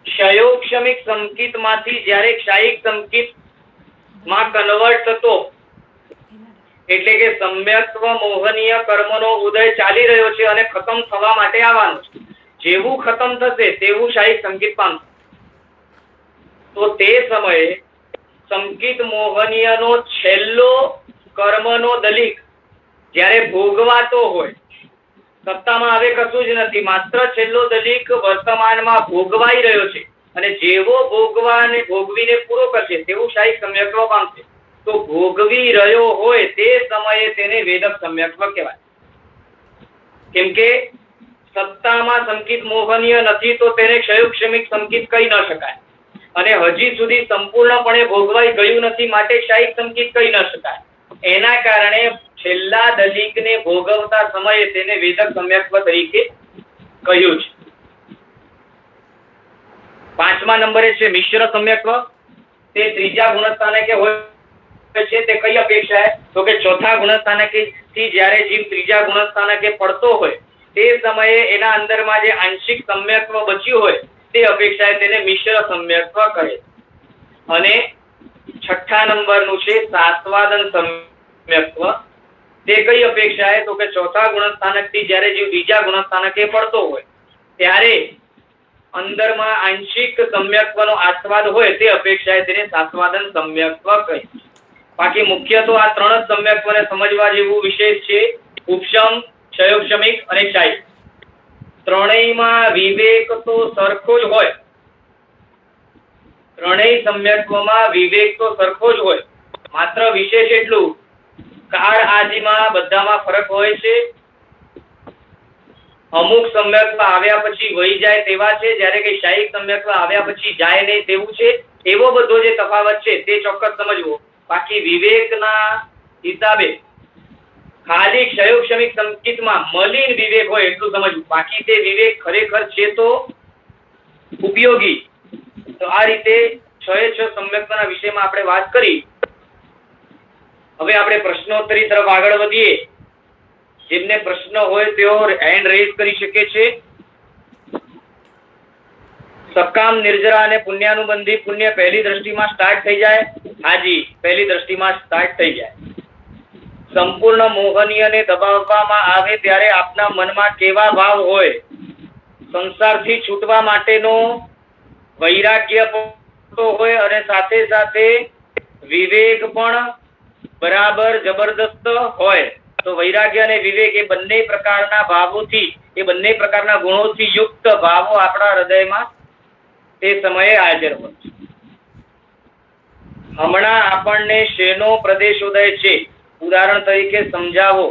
ક્ષયોક્ષમિક સંકેત માંથી જ્યારે શાહીક સંકેત માં કન્વર્ટ થતો એટલે કે સમ્યક્ત્વ મોહનીય કર્મનો ઉદય ચાલી રહ્યો છે અને ખતમ થવા માટે આવવાનો છે. જેવું ખતમ થશે તેવું શાહીક સંકેત પામશે. તો તે સમયે સંકેત મોહનીયનો છેલ્લો કર્મનો દલિક જ્યારે ભોગવાતો હોય, સત્તામાં હવે કશું જ નથી, માત્ર છેલ્લો દલિક વર્તમાનમાં ભોગવાઈ રહ્યો છે અને જેવો ભોગવીને પૂરો કરશે તેવું શાહીક સમ્યક્ત્વ પામશે. તો ભોગવી રહ્યો હોય તે સમયે તેને વેદક સમ્યક્ત્વ કહેવાય. કેમ કે સત્તામાં સંકેત મોહનીય નથી તો તેને ક્ષયોક્ષમિક સંકેત કહી ન શકાય અને હજી સુધી સંપૂર્ણપણે ભોગવાઈ ગયું નથી માટે શાહીક સંકેત કહી ન શકાય. એના કારણે છેલ્લા દલિકને ભોગવતા સમયે તેને વેદક સમ્યક્ત્વ તરીકે કહ્યું છે. 5મા નંબરે છે મિશ્ર સમ્યક્ત્વ. તે 3જા ગુણસ્થાનકે હોય છે. તે કઈ અપેક્ષા તો કે 4થા ગુણસ્થાનકે થી જ્યારે જીવ 3જા ગુણસ્થાનકે પડતો હોય તે સમયે એના અંદરમાં જે આંશિક સમ્યક્ત્વ બચ્યું હોય તે અપેક્ષાએ તેને મિશ્ર સમ્યક્ત્વ કહે. અને 6થા નંબરનું છે સાસ્વાદન સમ્યક્ત્વ. તે કઈ અપેક્ષાએ તો કે 4થા ગુણસ્થાનકથી જ્યારે જીવ 2જા ગુણસ્થાનકે પડતો હોય ત્યારે અંદરમાં આંશિક સમ્યક્ત્વનો આસ્વાદ હોય તે અપેક્ષાએ તેને સાસ્વાદન સમ્યક્ત્વ કહે. બાકી મુખ્ય તો આ 3 જ સમ્યક્ત્વને સમજવા જેવું વિશેષ છે: ઉપશમ, ક્ષયોક્ષમિક અને શાહીક. ત્રણેયમાં વિવેક તો સરખો જ હોય. ત્રણેય સમ્યક્ત્વમાં વિવેક તો સરખો જ હોય, માત્ર વિશેષ એટલું કાળ આદિમાં બધામાં ફરક હોય છે. અમુક સમ્યક્ત્વ આવ્યા પછી વહી જાય તેવા છે, જ્યારે કે શાહીક સમ્યક્ત્વ આવ્યા પછી જાય નહીં તેવું છે. એવો બધો જે તફાવત છે તે ચોક્કસ સમજવો. બાકી વિવેકના હિસાબે ખાલી ક્ષયોક્ષમિક સંકિતમાં મલિન વિવેક હોય એટલું સમજવું, બાકી તે વિવેક ખરેખર છે તો ઉપયોગી. તો આ રીતે 6 એ 6 સમ્યક્તાના વિષયમાં આપણે વાત કરી. હવે આપણે પ્રશ્નોત્તરી તરફ આગળ વધીએ. જેમને પ્રશ્ન હોય તેઓ હેન્ડ રેઝ કરી શકે છે. સકામ, નિર્જરા અને પુણ્યાનુબંધી પુણ્ય પહેલી દ્રષ્ટિમાં સ્ટાર્ટ થઈ જાય? હાજી, પહેલી દ્રષ્ટિમાં સ્ટાર્ટ થઈ જાય. સંપૂર્ણ મોહનીયને દબાવવામાં આવે ત્યારે આપના મનમાં કેવા ભાવ હોય? સંસારથી છૂટવા માટેનો વૈરાગ્ય હોય અને સાથે સાથે વિવેક પણ બરાબર જબરદસ્ત હોય. તો વૈરાગ્ય અને વિવેક એ બંને પ્રકારના ભાવોથી, એ બંને પ્રકારના ગુણોથી યુક્ત ભાવો આપણા હૃદયમાં તે સમયે હાજર હોય છે. હમણાં આપણને શેનો પ્રદેશોદય છે? ઉદાહરણ તરીકે સમજાવો.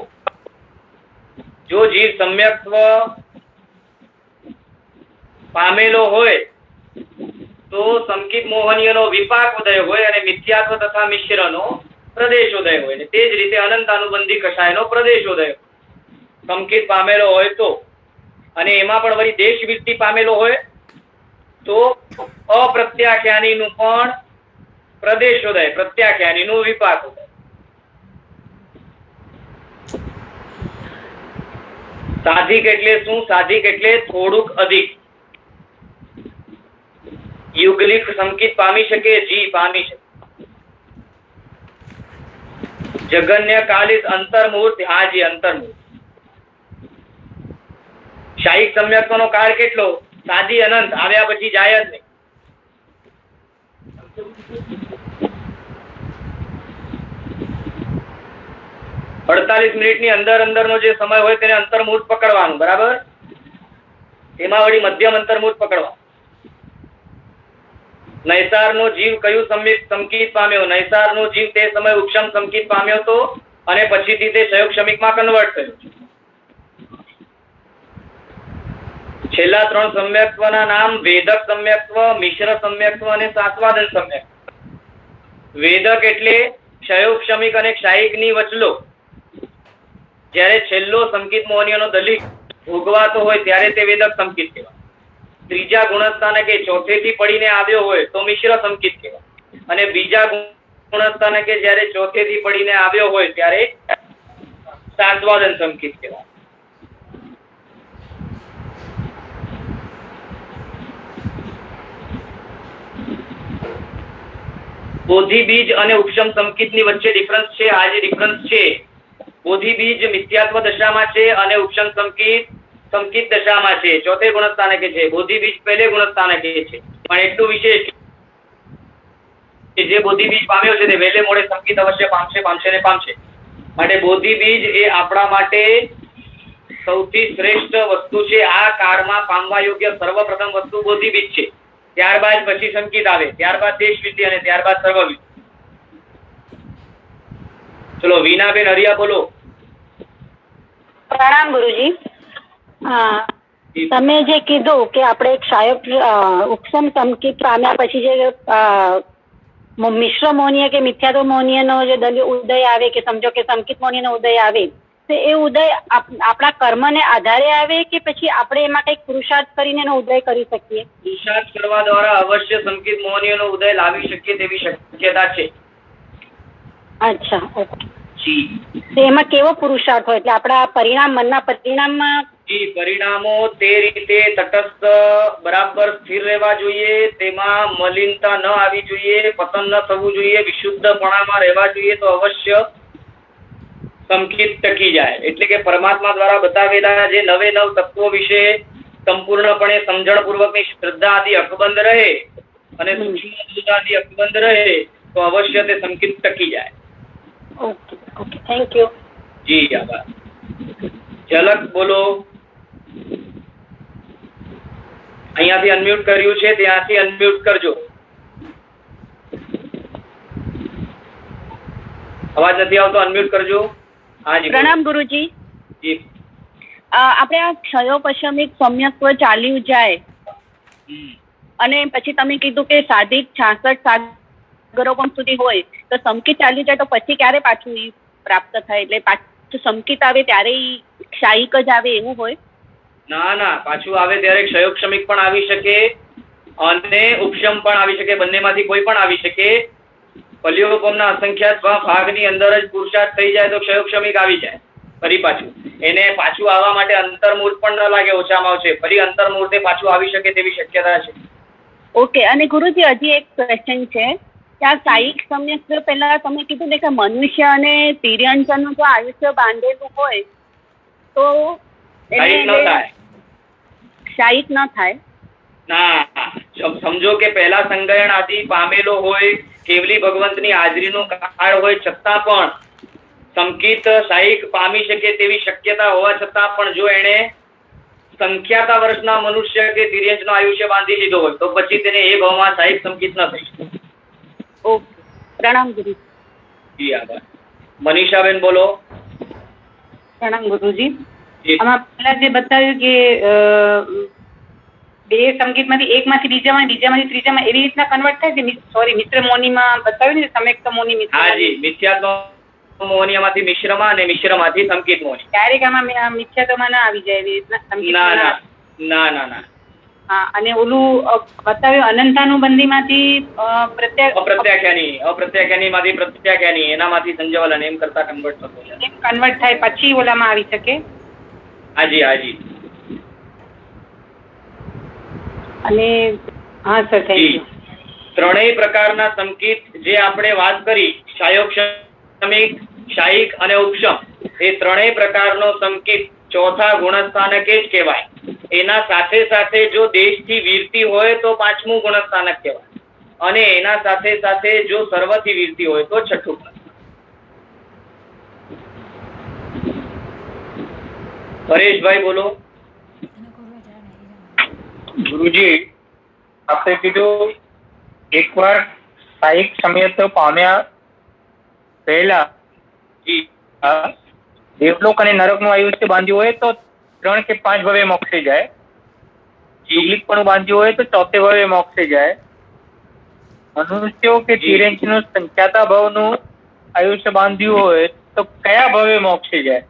જો જીવ સમ્યક્ત્વ પામેલો હોય તો સંકિત મોહનીયનો વિપાક ઉદય હોય અને મિથ્યાત્વ તથા મિશ્રનો પ્રદેશોદય હોય. તે જ રીતે અનંત અનુબંધી કષાયનો પ્રદેશોદય સંકિત પામેલો હોય તો, અને એમાં પણ વળી દેશ વૃત્તિ પામેલો હોય તો અપ્રત્યાખ્યાનીનું પણ પ્રદેશોદય, પ્રત્યાખ્યાનીનું વિપાક ઉદય. સાધિક એટલે શું? સાધિક એટલે થોડુંક અધિક. યુગલિક સંકિત પામી શકે? જી, પામી શકે. જગન્ય કાલિક અંતર્મુહૂર્ત? હાજી, અંતર્મુહૂર્ત. શાહિક સમ્યક્તનો કાળ કેટલો? સાદી અનંત, આવ્યા પછી જાય જ નહીં. 48 મિનિટની અંદરનો જે સમય હોય તેને અંતર્મુહૂર્ત પકડવાનું, બરાબર? એમાં વળી મધ્યમ અંતર્મુહૂર્ત પકડવાનું. નૈસારનો જીવ કયું સંકિત પામ્યો? નૈસારનો જીવ તે સમય ઉપશમ સંકિત પામ્યો હતો અને પછીથી તે ક્ષયોક્ષમિકમાં કન્વર્ટ થયો છે. છેલ્લા 3 સમ્યક્ત્વના નામ વેદક સમ્યક્ત્વ, મિશ્ર સમ્યક્ત્વ અને સાસ્વાદન સમ્યક્ત્વ. વેદક એટલે ક્ષયોક્ષમિક અને ક્ષાયિકની વચલો. જ્યારે છેલ્લો સંકિત મોહનીયનો દલિત ભોગવાતો હોય ત્યારે તે વેદક સંકિત કહેવાય. ત્રીજા ગુણસ્થાનકે ચોથેથી પડીને આવ્યો હોય તો મિશ્ર સંકિત કહેવાય. અને બીજા ગુણસ્થાનકે જ્યારે ચોથેથી પડીને આવ્યો હોય ત્યારે સાસ્વાદન સંકિત કહેવાય. બોધિ બીજ અને ઉપશમ સંકિતની વચ્ચે ડિફરન્સ છે. આ જે ડિફરન્સ છે, બોધિ બીજ મિથ્યાત્વ દશામાં છે અને ઉપશમ સંકિત દશામાં છે. ચોથે ગુણસ્થાનકે છે. બોધિ બીજ પહેલે ગુણસ્થાનકે છે. પણ એટલું વિશેષ કે જે બોધિ બીજ પામ્યો છે તે વહેલે મોડે સંકિત અવશ્ય પામશે ને પામશે. માટે બોધિ બીજ એ આપણા માટે સૌથી શ્રેષ્ઠ વસ્તુ છે. આ કાળમાં પામવા યોગ્ય સર્વપ્રથમ વસ્તુ બોધિ બીજ છે. ત્યારબાદ પછી સંકિત આવે, ત્યારબાદ દેશ વિધિ અને ત્યારબાદ સર્વવિધિ. ચલો વીનાબેન હરિયા બોલો. પ્રણામ ગુરુજી. તમે જે કીધું કે આપણે ક્ષાયક ઉપશમ સંકિત પામ્યા પછી જે મિશ્ર મોહનીય કે મિથ્યાત્વ મોહનીયનો જે ઉદય આવે, કે સમજો કે સંકિત મોહનીયનો ઉદય આવે, તો એ ઉદય આપણા કર્મને આધારે આવે કે પછી આપણે એમાં કઈક પુરુષાર્થ કરીને એનો ઉદય કરી શકીએ? પુરુષાર્થ કરવા દ્વારા અવશ્ય સંકિત મોહનીયનો ઉદય લાવી શકીએ તેવી શક્યતા છે. અચ્છા, ઓકે. તો એમાં કેવો પુરુષાર્થ હોય? એટલે આપણા પરિણામ, મનના પરિણામમાં પરિણામો તે રીતે તટસ્થ બરાબર સ્થિર રહેવા જોઈએ. તેમાં મલિનતા ન આવી જોઈએ, પતન ન થવું જોઈએ, વિશુદ્ધપણામાં રહેવા જોઈએ. તો અવશ્ય સંકિત ટકી જાય. એટલે કે પરમાત્મા દ્વારા બતાવેલા જે નવે નવ તત્વો વિશે સંપૂર્ણપણે સમજણપૂર્વકની શ્રદ્ધા આદિ અકબંધ રહે અને સૂક્ષ્મ આદિ અકબંધ રહે તો અવશ્ય તે સંકિત ટકી જાય. Okay, okay, thank you. જી, આભાર. ઝલક બોલો. અહીંયાથી અનમ્યુટ કર્યું છે, ત્યાંથી અનમ્યુટ કરજો. અવાજ નથી આવતો, અનમ્યુટ કરજો. હાજી. પ્રણામ ગુરુજી. જી. આપણે આ ક્ષયોપશમિક સમ્યક્ત્વ ચાલ્યું જાય અને પછી તમે કીધું કે સાધિક 66 સાગરોપમ સુધી હોય તો સંકિત ચાલ્યું જાય તો પછી ક્યારે પાછું પ્રાપ્ત થાય? એટલે પાછું ફર્સ્ટ સંકિત આવે ત્યારે ઈ ક્ષાયિક જ આવે એવું હોય? ના, પાછું આવે ત્યારે ક્ષયોક્ષમિક પણ આવી શકે અને ઉપશમ પણ આવી શકે, બંનેમાંથી કોઈ પણ આવી શકે. પલ્યોપમના અસંખ્યાત ભાગની અંદર જ પુરુષાર્થ થઈ જાય તો ક્ષયોક્ષમિક આવી જાય. ફરી પાછું એને પાછું આવવા માટે અંતર્મુહૂર્ત પણ ન લાગે, ઓછામાં ઓછે ફરી અંતર્મુહૂર્તે પાછું આવી શકે તેવી શક્યતા છે. ઓકે. અને ગુરુજી હજી એક ક્વેશ્ચન છે કે આ સાયિક સમ્યક પહેલા તમે કીધું ને કે મનુષ્ય અને તિર્યંચનનું જો આયુષ્ય બાંધેલું હોય તો ક્ષાયિક ન થાય. ક્ષાયિક ન થાય? ના, સમજો કે પહેલા સંગયણ આદિ પામેલો હોય, કેવલી ભગવંતની હાજરીનો કાળ હોય છતાં પણ સંકિત સાયિક પામી શકે તેવી શક્યતા હોવા છતાં પણ જો એને સંખ્યાતા વર્ષના મનુષ્ય કે તિર્યંચનો આયુષ્ય બાંધી લીધો હોય તો પછી તેને એ ભાવમાં સાયિક સંકિત ન થઈ શકે. ઓકે. પ્રણામ ગુરુ. જી આભાર. મનીષાબેન બોલો. પ્રણામ ગુરુજી. આમાં પહેલા જે બતાવ્યું કે બે સંગીતમાંથી એકમાંથી બીજામાં, બીજામાંથી ત્રીજામાં એવી રીતના કન્વર્ટ થાય છે. સોરી, મિશ્ર મોનીમાં બતાવ્યું ને સંયુક્ત મોની મિશ્ર. હાજી, મિથ્યાત્મ મોનિયામાંથી મિશ્રમાં અને મિશ્રમાંથી સંકિત મોની. ડાયરેક્ટ આમાં મિથ્યાત્વમાં ના આવી જાય એવી રીતના? ના. હા. અને ઓલું બતાવ્યું અનંતાનુબંધીમાંથી અપ્રત્યાખ્યાનીમાંથી પ્રત્યાખ્યાની, એનામાંથી સંજવલન, એમ કરતા કન્વર્ટ થતો છે. કન્વર્ટ થાય પછી ઓલામાં આવી શકે? હાજી. અને હા સર, થેન્ક યુ. ત્રણેય પ્રકારના સંકિત જે આપણે વાત કરી, ક્ષયોક્ષમિક, ક્ષાયિક અને ઉપશમ, એ ત્રણેય પ્રકારનો સંકિત ચોથા ગુણસ્થાનકે જ કહેવાય. એના સાથે સાથે જો દેશથી વીરતી હોય તો પાંચમું ગુણસ્થાનક કહેવાય, અને એના સાથે સાથે જો સર્વથી વીરતી હોય તો છઠ્ઠું ગુણસ્થાનક. પરેશભાઈ બોલો. ગુરુજી, આપણે કીધું એકવાર સાયિક સમ્યક પામ્યા પહેલા દેવલોક અને નરકનું આયુષ્ય બાંધ્યું હોય તો 3 કે 5 ભવે મોક્ષે જાય. યુગલિક પણ બાંધ્યું હોય તો 4થે ભવે મોક્ષે જાય. મનુષ્યો કે તિર્યંચનું સંખ્યાતા ભાવનું આયુષ્ય બાંધ્યું હોય તો કયા ભવે મોક્ષે જાય?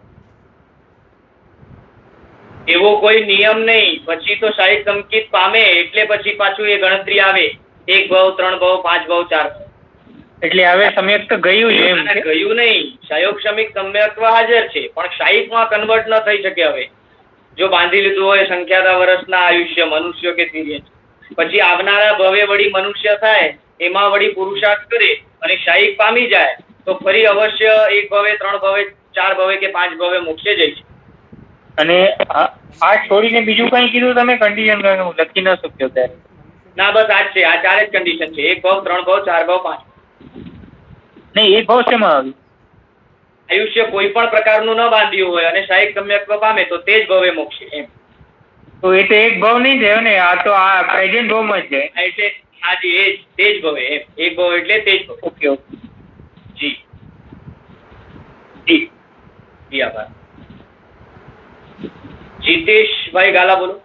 એવો કોઈ નિયમ નહીં. પછી તો સાયિક સંકિત પામે એટલે પછી પાછું એ ગણતરી આવે, 1 ભવ, 3 ભવ, 5 ભવ, 4 ભવ. એટલે હવે સમ્યક તો ગયું છે એમ? ગયું નહીં. ક્ષયોક્ષમિક સમ્યક્ત્વ હાજર છે પણ ક્ષાયિકમાં કન્વર્ટ ન થઈ શકે. હવે જો બાંધી લીધું હોય સંખ્યાતા વર્ષના આયુષ્ય મનુષ્ય કે તિર્યંચ, પછી આવનારા ભવે વળી મનુષ્ય થાય, એમાં વળી પુરુષાર્થ કરે અને ક્ષાયિક પામી જાય તો ફરી અવશ્ય 1 ભવે, 3 ભવે, 4 ભવે કે 5 ભવે મોક્ષે જઈ છે. અને આ છોડીને બીજું કઈ કીધું તમે? કન્ડિશન હું લખી ન શક્યો ત્યારે. ના, બસ આ જ છે. આ 4 જ કન્ડિશન છે. 1 ભવ, 3 ભવ, 4 ભવ, 5. નહીં, 1 ભવ શેમાં આવ્યું? આયુષ્ય કોઈ પણ પ્રકારનું ન બાંધ્યું હોય અને સાયિક સમ્યક્ત્વ પામે તો તે જ ભવે મોક્ષે એમ. તો એ તો 1 ભવ નહીં થયો ને, આ તો આ પ્રેઝન્ટ ભવમાં જ છે. એટલે હાજી, એ જ તે જ ભવે એમ. 1 ભવ એટલે તે જ ભવ. ઓકે. જી આભાર. જીતેશભાઈ ગાલા બોલો.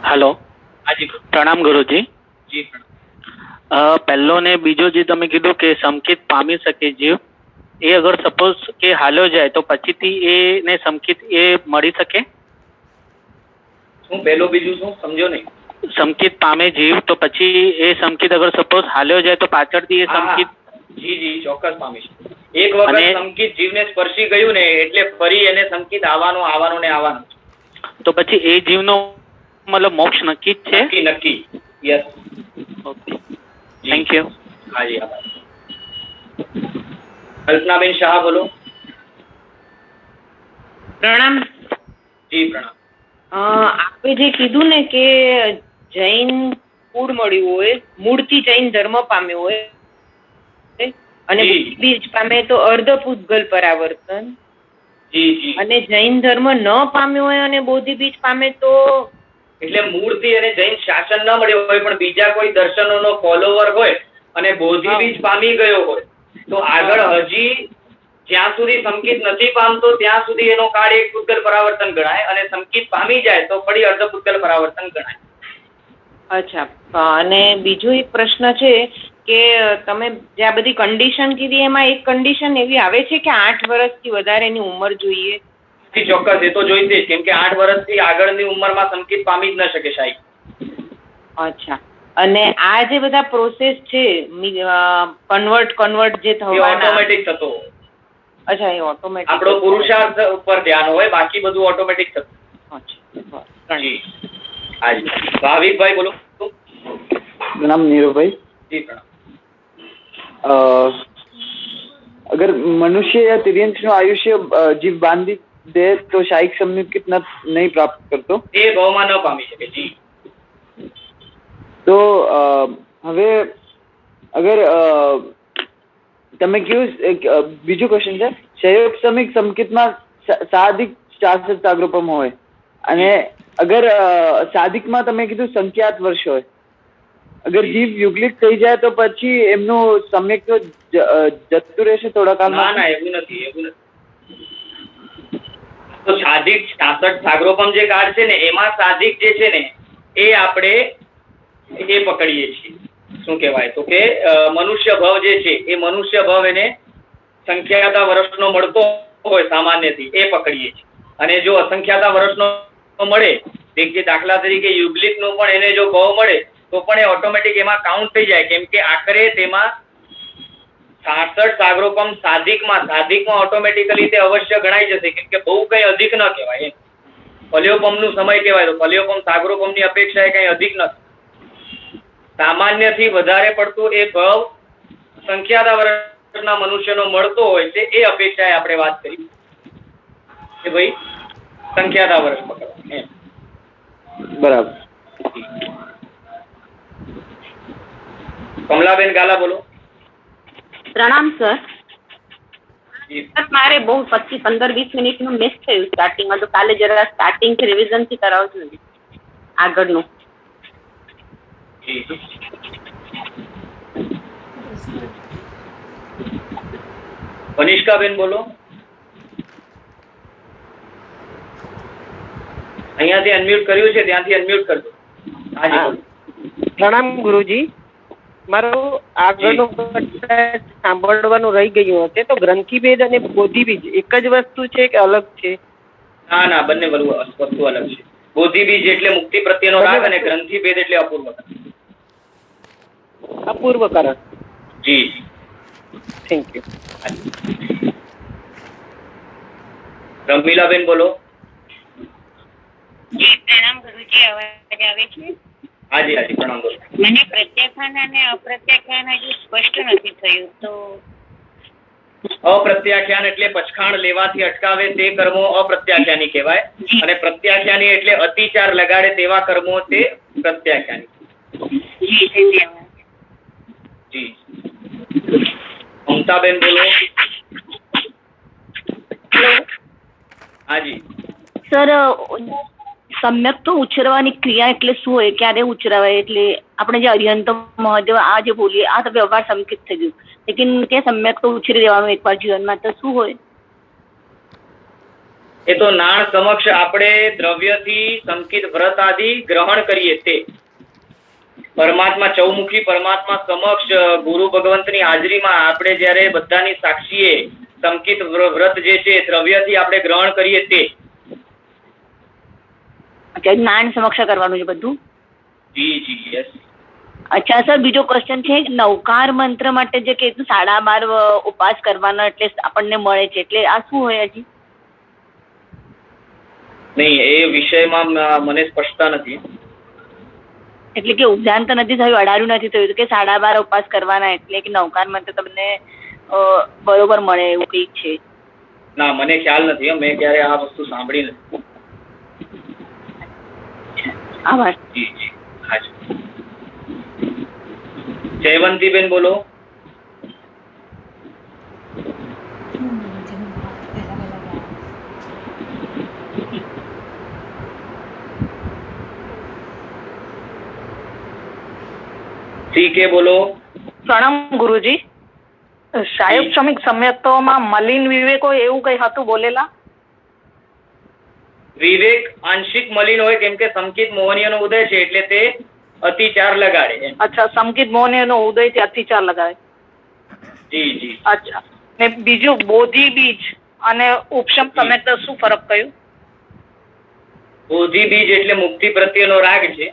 હેલો. હાજી. પ્રણામ ગુરુજી. જી પ્રણામ. પહેલો ને બીજો જે તમે કીધું કે સંકિત પામી શકે જીવ, એ અગર સપોઝ કે હાલ્યો જાય તો પછીથી એને સંકિત એ મળી શકે? શું પહેલું બીજું શું સમજો નહીં? સંકિત પામે જીવ તો પછી એ સંકિત અગર સપોઝ હાલ્યો જાય તો પાછળથી એ સંકિત? જી ચોક્કસ પામી શકે. એક વખત સંકિત જીવને સ્પર્શી ગયું ને એટલે ફરી એને સંકિત આવવાનું ને આવવાનું. તો પછી એ જીવનો મતલબ મોક્ષ નક્કી જ છે? નક્કી. યસ. Okay, thank you. હાજી આભાર. કલ્પનાબેન શાહ બોલો. પ્રણામ. જી પ્રણામ. આપણે જે કીધું ને કે જૈન કુળ મળ્યું હોય, મૂળથી જૈન ધર્મ પામ્યો હોય અને બીજ પામે તો અર્ધ પૂતગલ પરાવર્તન, અને જૈન ધર્મ ન પામ્યો હોય અને બોધિ બીજ પામે તો એટલે મૂળથી અને જૈન શાસન ન મળ્યો હોય પણ બીજા કોઈ દર્શનોનો ફોલોવર હોય અને બોધિ બીજ પામી ગયો હોય તો આગળ હજી જ્યાં સુધી સંકિત નથી પામતો ત્યાં સુધી એનો કાળ એક પૂતગલ પરાવર્તન ગણાય, અને સંકિત પામી જાય તો ફરી અર્ધ પૂતગલ પરાવર્તન ગણાય. અચ્છા. અને બીજો એક પ્રશ્ન છે કે તમે જે આ બધી કન્ડિશન કીધી એમાં એક કન્ડિશન એવી આવે છે કે 8 વર્ષથી વધારેની ઉંમર જોઈએ? જી ચોક્કસ, એ તો જોઈશે જ, કેમ કે 8 વર્ષથી આગળની ઉંમરમાં સંકેત પામી જ ન શકે સાહેબ. અચ્છા, અને આ જે બધા પ્રોસેસ છે કન્વર્ટ જે એ થવાના, ઓટોમેટિક થતો હોય. અચ્છા એ ઓટોમેટિક? આપણો પુરુષાર્થ ઉપર ધ્યાન હોય, બાકી બધું ઓટોમેટિક થતું. અચ્છા, જી હાજી. ભાવિકભાઈ બોલો. नाम नीरू भाई। જી પ્રણામ. अगर मनुष्य या तिर्यंश નું આયુષ્ય જીવ બાંધી દે તો શાયિક સંયુક્ત કિतना નહીં પ્રાપ્ત કરતો? એ ભાવમાં ન પામી શકે. જી. તો હવે અગર તમે કયું બીજું ક્વેશ્ચન છે, સંયોગ સમિક સંકેતમાં સાધિક 66 સાગરોપમ હોય અને અગર સાધિકમાં તમે કીધું સંખ્યાત વર્ષ હોય, અગર જીવ યુગલિક થઈ જાય તો પછી એમનું સમ્યક તો જતું રહેશે થોડા કાળ? ના એવું નથી, એવું નથી. તો સાધિક 66 સાગરોપમ જે કાર્ડ છે ને એમાં સાધિક જે છે ને એ આપણે એ પકડીએ છીએ. શું કહેવાય તો કે મનુષ્ય ભાવ જે છે એ મનુષ્ય ભાવ એને સંખ્યાતા વર્ષનો મળતો હોય સામાન્યથી એ પકડીએ છીએ. અને જો અસંખ્યાતા વર્ષનો મળે, દાખલા તરીકે યુગલિક નો પણ એને જો ભાવ મળે તો પણ એ ઓટોમેટિક એમાં કાઉન્ટ થઈ જાય, કેમ કે આખરે તેમાં 66 સાગરોપમ સાધિકમાં ઓટોમેટિકલી તે અવશ્ય ગણાઈ જશે, કેમ કે બહુ કઈ અધિક ન કહેવાય. ફલ્યોપમ નું સમય કહેવાય તો ફલ્યોપમ સાગરોપમ ની અપેક્ષા કઈ અધિક નથી. સામાન્યથી વધારે પડતું એ ભાવ સંખ્યાતા વર્ષના મનુષ્યનો મળતો હોય છે, એ અપેક્ષાએ આપણે વાત કરી કે ભાઈ સંખ્યાતા વર્ષ પકડવા. બરાબર. કમલાબેન ગાલા બોલો. પ્રણામ સર. જી. મારે બહુ 15-20 મિનિટનું મિસ થયું સ્ટાર્ટિંગમાં, તો કાલે જરા સ્ટાર્ટિંગ રિવિઝન થી કરાવજો આગળનું. વનિષ્કાબેન બોલો. અહીંયાથી અનમ્યુટ કર્યું છે, ત્યાંથી અનમ્યુટ કરજો. હાજી બોલો. પ્રણામ ગુરુજી. મારું આગળનું સાંભળવાનું રહી ગયું હશે તો ગ્રંથિભેદ અને બોધિબીજ એક જ વસ્તુ છે કે અલગ છે? ના બંને વસ્તુ અલગ છે. બોધિબીજ એટલે મુક્તિ પ્રત્યેનો રાગ અને ગ્રંથિભેદ એટલે અપૂર્વકરણ. જી. Thank you. રમીલાબેન બોલો. પ્રણામ ગુરુજી, અવાજ આવે છે? હાજી પ્રણામ બોલો. મને પ્રત્યાખ્યાન અને અપ્રત્યાખ્યાન હજુ સ્પષ્ટ નથી થયું, તો અપ્રત્યાખ્યાન એટલે પછખાણ લેવાથી અટકાવે તે કર્મો અપ્રત્યાખ્યાની કહેવાય, અને પ્રત્યાખ્યાની એટલે અતિચાર લગાડે તેવા કર્મો તે પ્રત્યાખ્યાની. જી. મમતાબેન બોલો. હાજી. સર, સમ્યક તો ઉછેરવાની ક્રિયા એટલે શું હોય, ક્યારે ઉછેરાવાય? એટલે આપણે જે અરિહંત મહાદેવ આ જે બોલીએ આ તો વ્યવહાર સંકેત થઈ ગયું, લેકિન કે સમ્યક તો ઉછેરી દેવાનું એકવાર જીવનમાં, તો શું હોય? એ તો નાણ સમક્ષ આપણે દ્રવ્યથી સંકિત વ્રત આદિ ગ્રહણ કરીએ તે પરમાત્મા ચૌમુખી પરમાત્મા સમક્ષ ગુરુ ભગવંતની હાજરીમાં આપણે જયારે બધાની સાક્ષીએ સંકિત વ્રત જે છે દ્રવ્યથી આપણે ગ્રહણ કરીએ તે. જ્ઞાન સમક્ષ કરવાનું છે બધું? જી યસ. અચ્છા સર, બીજો ક્વેશ્ચન છે, નવકાર મંત્ર માટે જે કીધું 12.5 ઉપાસ કરવાના એટલે આપણને મળે છે, એટલે આ શું હોય? હજી નહીં, એ વિષયમાં મને સ્પષ્ટતા નથી. એટલે કે ઉપધાન તો નથી થયું, અડાડ્યું નથી થયું કે 12.5 ઉપાસ કરવાના એટલે કે નવકાર મંત્ર તમને બરોબર મળે એવું કંઈક છે? ના, મને ખ્યાલ નથી. મેં ક્યારે આ વસ્તુ સાંભળી નથી. આભાર. જી હાજી. જયવંતીબેન બોલો. કે બોલો. પ્રણામ ગુરુજી. શાયબ શ્રમિક સમ્યક્તોમાં મલિન વિવેકો એવું કઈ હતું બોલેલા? વિવેક આંશિક મલિન હોય, કેમ કે સંકિત મોહનીય નો ઉદય છે એટલે તે અતિચાર લગાડે એમ. અચ્છા, સંકિત મોહને એનો ઉદય થી અતિચાર લગાવે. જી જી. અચ્છા, ને બીજું બોધિ બીજ અને ઉપશમ સમ્યક્ત શું ફરક કયું? બોધિ બીજ એટલે મુક્તિ પ્રત્યેનો રાગ છે.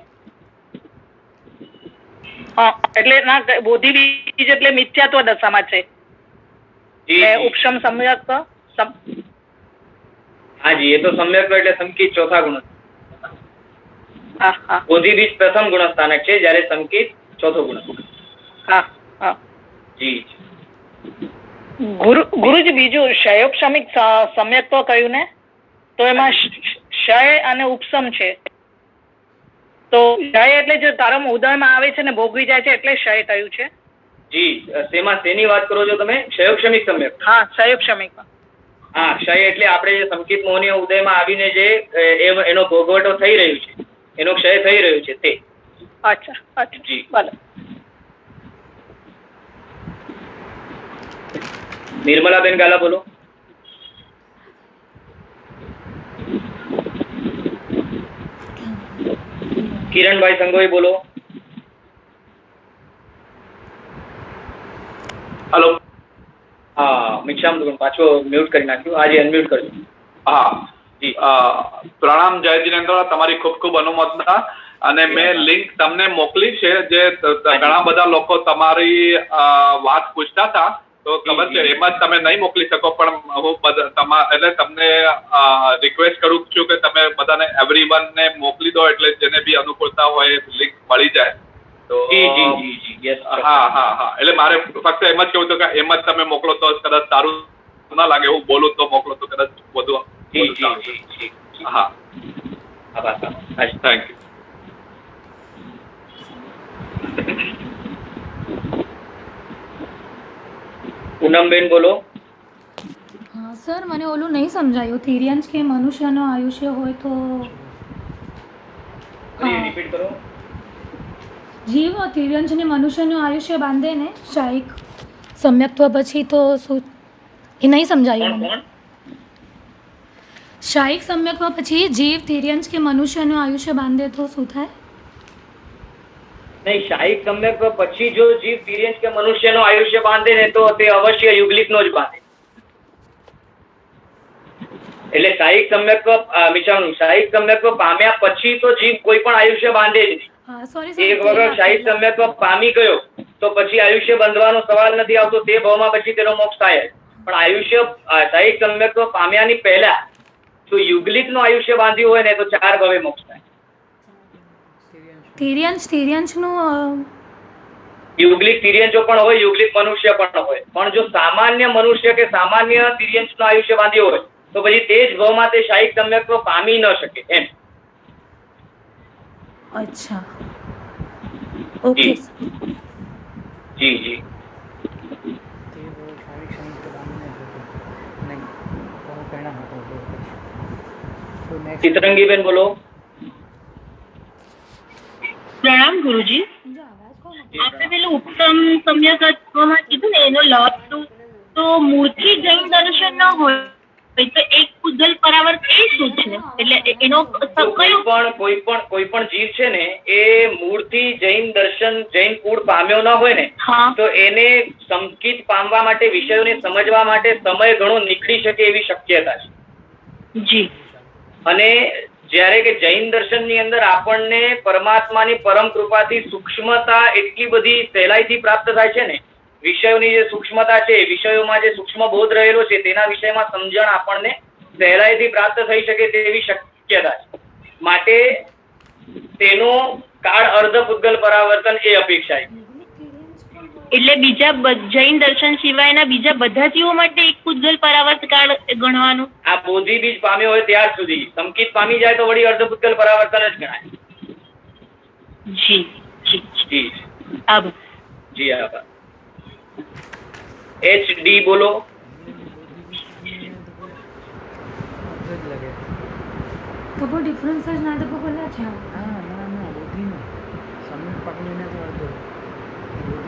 હા, એટલે ના, બોધિ બીજ એટલે મિથ્યાત્વ દશામાં છે. જી ને જી. ઉપશમ સમ્યક્ત હા જી, એ તો સમ્યક એટલે સંકિત ચોથા ગુણ. હા હા બોધિ બીજ પ્રથમ ગુણસ્થાનક છે, જ્યારે સંકિત ચોથો ગુણ. હા હા. જી. ગુરુજી બીજું ક્ષયોપશમિક સમ્યક્ત્વ કહ્યું ને, તો એમાં ક્ષય અને ઉપશમ છે. તો ક્ષય એટલે જે તારમ ઉદયમાં આવે છે ને ભોગવી જાય છે એટલે ક્ષય કહ્યું છે. જી, શેની વાત કરો છો તમે? ક્ષયોપશમિક સમ્યક. હા, ક્ષયોપશમિક. હા, ક્ષય એટલે આપણે જે સંકિત મોહનીય ઉદયમાં આવીને જે એનો ભોગવટો થઈ રહ્યું છે, એનો ક્ષય થઈ રહ્યું છે તે. અચ્છા અચ્છા, જી. ભલે. નિર્મલાબેન ગાલા બોલો. કિરણભાઈ સંગોઈ બોલો. હલો. હા, મિક્ષામ પાછો મ્યુટ કરી નાખ્યું, આજે અનમ્યુટ કરજો. હા જી. પ્રણામ જય જિનેન્દ્ર, તમારી ખૂબ ખૂબ અનુમોદના. અને મેં લિંક તમને મોકલી છે, જે ઘણા બધા લોકો તમારી વાત પૂછતા હતા, તો ખબર છે એમાં જ તમે નહીં મોકલી શકો, પણ હું એટલે તમને રિક્વેસ્ટ કરું છું કે તમે બધાને એવરીવન ને મોકલી દો, એટલે જેને બી અનુકૂળતા હોય લિંક મળી જાય. તો હા હા હા, એટલે મારે ફક્ત એમ જ કેવું હતું કે એમ જ તમે મોકલો તો કદાચ સારું ના લાગે, હું બોલું તો મોકલો તો કદાચ બધું. હા, થેન્ક યુ. પૂનમબેન બોલો. હા સર, મને ઓલું નહીં સમજાયું. તિર્યંશ કે મનુષ્યનો આયુષ્ય હોય તો રિપીટ કરો. જીવ તિર્યંશને મનુષ્યનું આયુષ્ય બાંધે ને શાયિક સમ્યક્ત્વ પછી, તો શું એ નહીં સમજાયું મને. શાયિક સમ્યક્ત્વ પછી જીવ તિર્યંશ કે મનુષ્યનું આયુષ્ય બાંધે તો શું થાય? નહીં, શાયિક સમ્યક પછી જો જીવ તિર્યંશ કે મનુષ્યનો આયુષ્ય બાંધે ને તો તે અવશ્ય યુગલિકનો જ બાંધે. એટલે શાયિક સમ્યક શાયિક સમ્યક પામ્યા પછી તો જીવ કોઈ પણ આયુષ્ય બાંધે જ નહીં. એક વખત શાયિક સમ્યક પામી ગયો તો પછી આયુષ્ય બંધવાનો સવાલ નથી આવતો, તે ભાવમાં પછી તેનો મોક્ષ થાય. પણ આયુષ્ય શાયિક સમ્યક પામ્યાની પહેલા જો યુગલિકનો આયુષ્ય બાંધ્યું હોય ને તો 4 ભવે મોક્ષ થાય. તિર્યંશનું યુગલિક તિર્યંશો પણ હોય, યુગલિક મનુષ્ય પણ હોય, પણ જો સામાન્ય મનુષ્ય કે સામાન્ય તિર્યંશનું આયુષ્ય બાંધ્યું હોય તો પછી તે જ ભાવમાં તે શાયિક સમ્યક પામી ન શકે એમ. અચ્છા, ઓકે. જી જી. ચિત્રંગીબેન બોલો. પ્રણામ ગુરુજી. આપણે પેલું ઉપસમ સમ્યકત્વમાં કીધું ને એનો લાભ તો મૂર્તિ જૈન દર્શન ન હોય તો એક પૂજલ પરાવર્ત એ શું છે? એટલે એનો કોઈ પણ જીવ છે ને એ મૂળથી જૈન દર્શન જૈન કુળ પામ્યો ન હોય ને તો એને સંકિત પામવા માટે, વિષયોને સમજવા માટે સમય ઘણો નીકળી શકે એવી શક્યતા છે. જી. અને જ્યારે કે જૈન દર્શન ની અંદર આપણને પરમાત્માની પરમ કૃપાથી સૂક્ષ્મતા એટલી બધી સહેલાઈથી પ્રાપ્ત થાય છે ને, વિષયોની જે સૂક્ષ્મતા છે, વિષયોમાં જે સૂક્ષ્મ બોધ રહેલો છે તેના વિષયમાં સમજણ આપણને સહેલાઈથી પ્રાપ્ત થઈ શકે તેવી શક્યતા છે. માટે તેનો કાળ અર્ધપુદ્ગલ પરાવર્તન એ અપેક્ષાય. એટલે બીજા જૈન દર્શન સિવાયના બીજા બધા જીવો માટે એક પૂજલ પરાવર્ત કાળ ગણવાનું? આ બોધિ બીજ પામ્યો હોય ત્યાર સુધી. સંકિત પામી જાય તો વળી અર્ધપુદ્ગલ પરાવર્તન જ ગણાય. જી જી જી. આભાર. જી આભાર. HD બોલો. તો કોઈ ડિફરન્સ જ ના તો બોલા છે.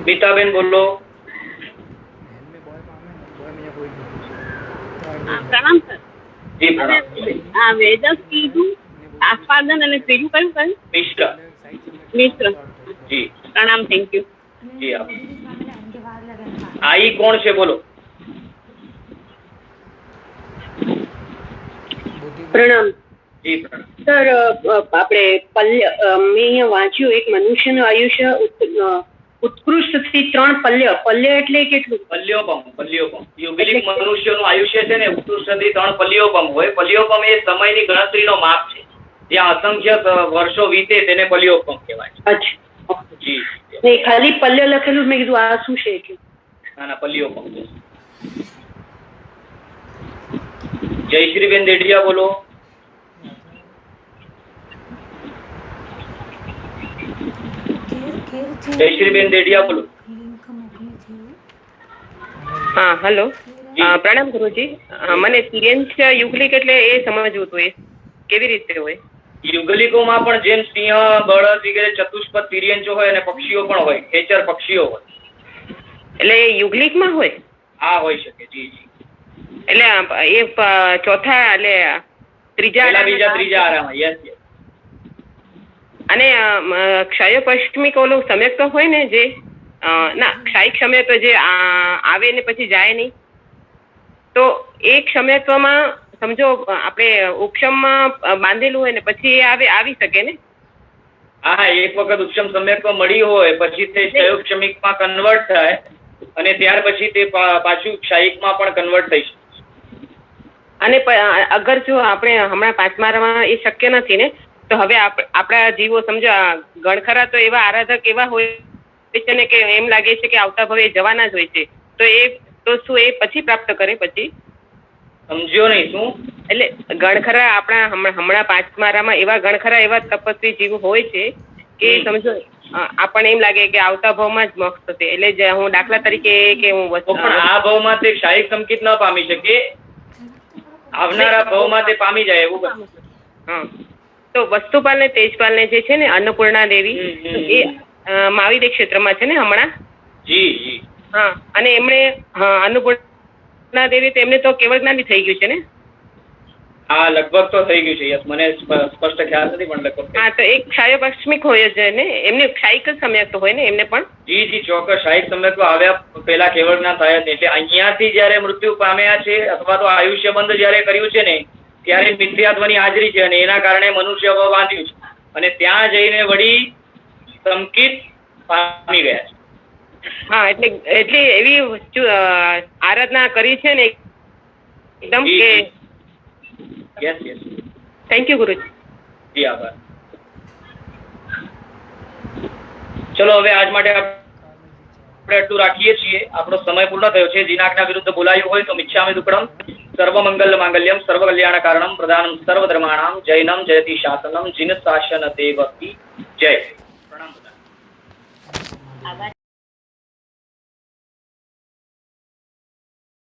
બીતાબેન બોલો. પ્રણામ સર. જી પ્રણામ. આ વેદક કીધું, આસ્વાદન અને ત્રીજું કયું? મિશ્ર. મિશ્ર. જી પ્રણામ, થેન્ક યુ. જી આપ આઈ કોણ છે બોલો? પ્રણામ જી પ્રણામ. સર. આપણે પલ્ય મેં અહીંયા વાંચ્યું એક મનુષ્યનું આયુષ્ય ઉત્કૃષ્ટથી 3 પલ્ય એટલે કેટલું? પલ્યોપમ યુગલિક મનુષ્યનું આયુષ્ય છે ને ઉત્કૃષ્ટથી 3 પલ્યોપમ હોય. પલ્યોપમ એ સમયની ગણતરીનો માપ છે. જ્યાં અસંખ્ય વર્ષો વીતે તેને પલ્યોપમ કહેવાય. અચ્છા. જી નહીં, ખાલી પલ્ય લખેલું, મેં કીધું આ શું છે એટલે. ના પલ્યોપમ. જયશ્રીબેન દેડિયા બોલો. જયશ્રીબેન દેડિયા બોલો. હા, હેલો. પ્રણામ ગુરુજી. મને તિર્યંશ યુગલિક એટલે એ સમજવું હતું, એ કેવી રીતે હોય? યુગલિકોમાં પણ જેમ સિંહ, બળદ વગેરે ચતુષ્પદ તિર્યંચો હોય અને પક્ષીઓ પણ હોય, ખેચર પક્ષીઓ હોય. એટલે એ યુગલિકમાં હોય? હા હોઈ શકે. જી જી. એટલે એ ચોથા એટલે ત્રીજા ત્રીજા આરામાં. Yes yes. અને ક્ષય પશ્ચિમિક ઓલું સમ્યક તો હોય ને, જે ના ક્ષાયિક સમ્યક જે આવે ને પછી જાય નહીં, તો એ ક્ષમ્યત્વમાં સમજો આપણે ઉપશમમાં બાંધેલું હોય ને પછી એ આવી શકે ને? હા, એક વખત ઉપશમ સમ્યક્ત્વ મળી હોય પછી તે ક્ષયોક્ષમિકમાં કન્વર્ટ થાય અને ત્યાર પછી તે પાછું ક્ષાયિકમાં પણ કન્વર્ટ થઈ શકે. અને અગર જો આપણે હમણાં 5મામાં એ શક્ય નથી ને, તો હવે આપણા જીવો સમજો ગણખરા તો એવા આરાધક એવા હોય છે ને કે એમ લાગે છે કે આવતા ભવે જવાના જ હોય છે, તો શું એ પછી પ્રાપ્ત કરે? પછી સમજ્યો નહીં શું? એટલે ગણખરા આપણા હમણાં 5મામાં એવા ગણખરા એવા તપસ્વી જીવ હોય છે કે સમજો આપણને એમ લાગે કે આવતા ભાવમાં જ મોક્ષ થશે. એટલે હું દાખલા તરીકે કે હું પણ આ ભાવમાં તે ક્ષાયિક સંકિત ન પામી શકે, આવનારા ભાવમાં તે પામી જાય એવું બને. હા, તો વસ્તુપાલ ને તેજપાલ ને જે છે ને અન્નપૂર્ણા દેવી, એ માવિદે ક્ષેત્રમાં છે ને હમણાં. જી જી. હા, અને એમણે અન્નપૂર્ણા દેવી તો એમને તો કેવળ જ્ઞાની થઈ ગયું છે ને? હા, લગભગ તો થઈ ગયું છે. યસ, મને સ્પષ્ટ ખ્યાલ નથી પણ લગભગ. હા, તો એક ક્ષાય પશ્ચિમિક હોય જ ને, એમને ક્ષાયિક જ સમ્યક તો હોય ને એમને પણ? જી જી ચોક્કસ. ક્ષાયિક સમ્યક આવ્યા પહેલા કેવળ જ્ઞાન થાય જ નહીં. એટલે અહીંયાથી જયારે મૃત્યુ પામ્યા છે અથવા તો આયુષ્ય બંધ જયારે કર્યું છે ને, ત્યારે મિથ્યાત્વની હાજરી છે અને એના કારણે મનુષ્ય બાંધ્યું છે અને ત્યાં જઈને વળી સંકિત પામી ગયા છે. હા, એટલે એવી આરાધના કરી છે ને એકદમ કે. Yes yes. થેન્ક યુ ગુરુજી. જી આભાર. ચલો હવે આજ માટે આપણે એટલું રાખીએ છીએ. આપણો સમય પૂર્ણ થયો છે. જીનાજ્ઞા વિરુદ્ધ બોલાયું હોય તો મિચ્છામિ દુક્કડમ. સર્વમંગલ માંગલ્યમ સર્વ કલ્યાણ કારણમ પ્રધાનમ સર્વ ધર્માણામ જૈનમ જયતિ શાસનમ જીન શાસન તે ભક્તિ. જય. પ્રણામ.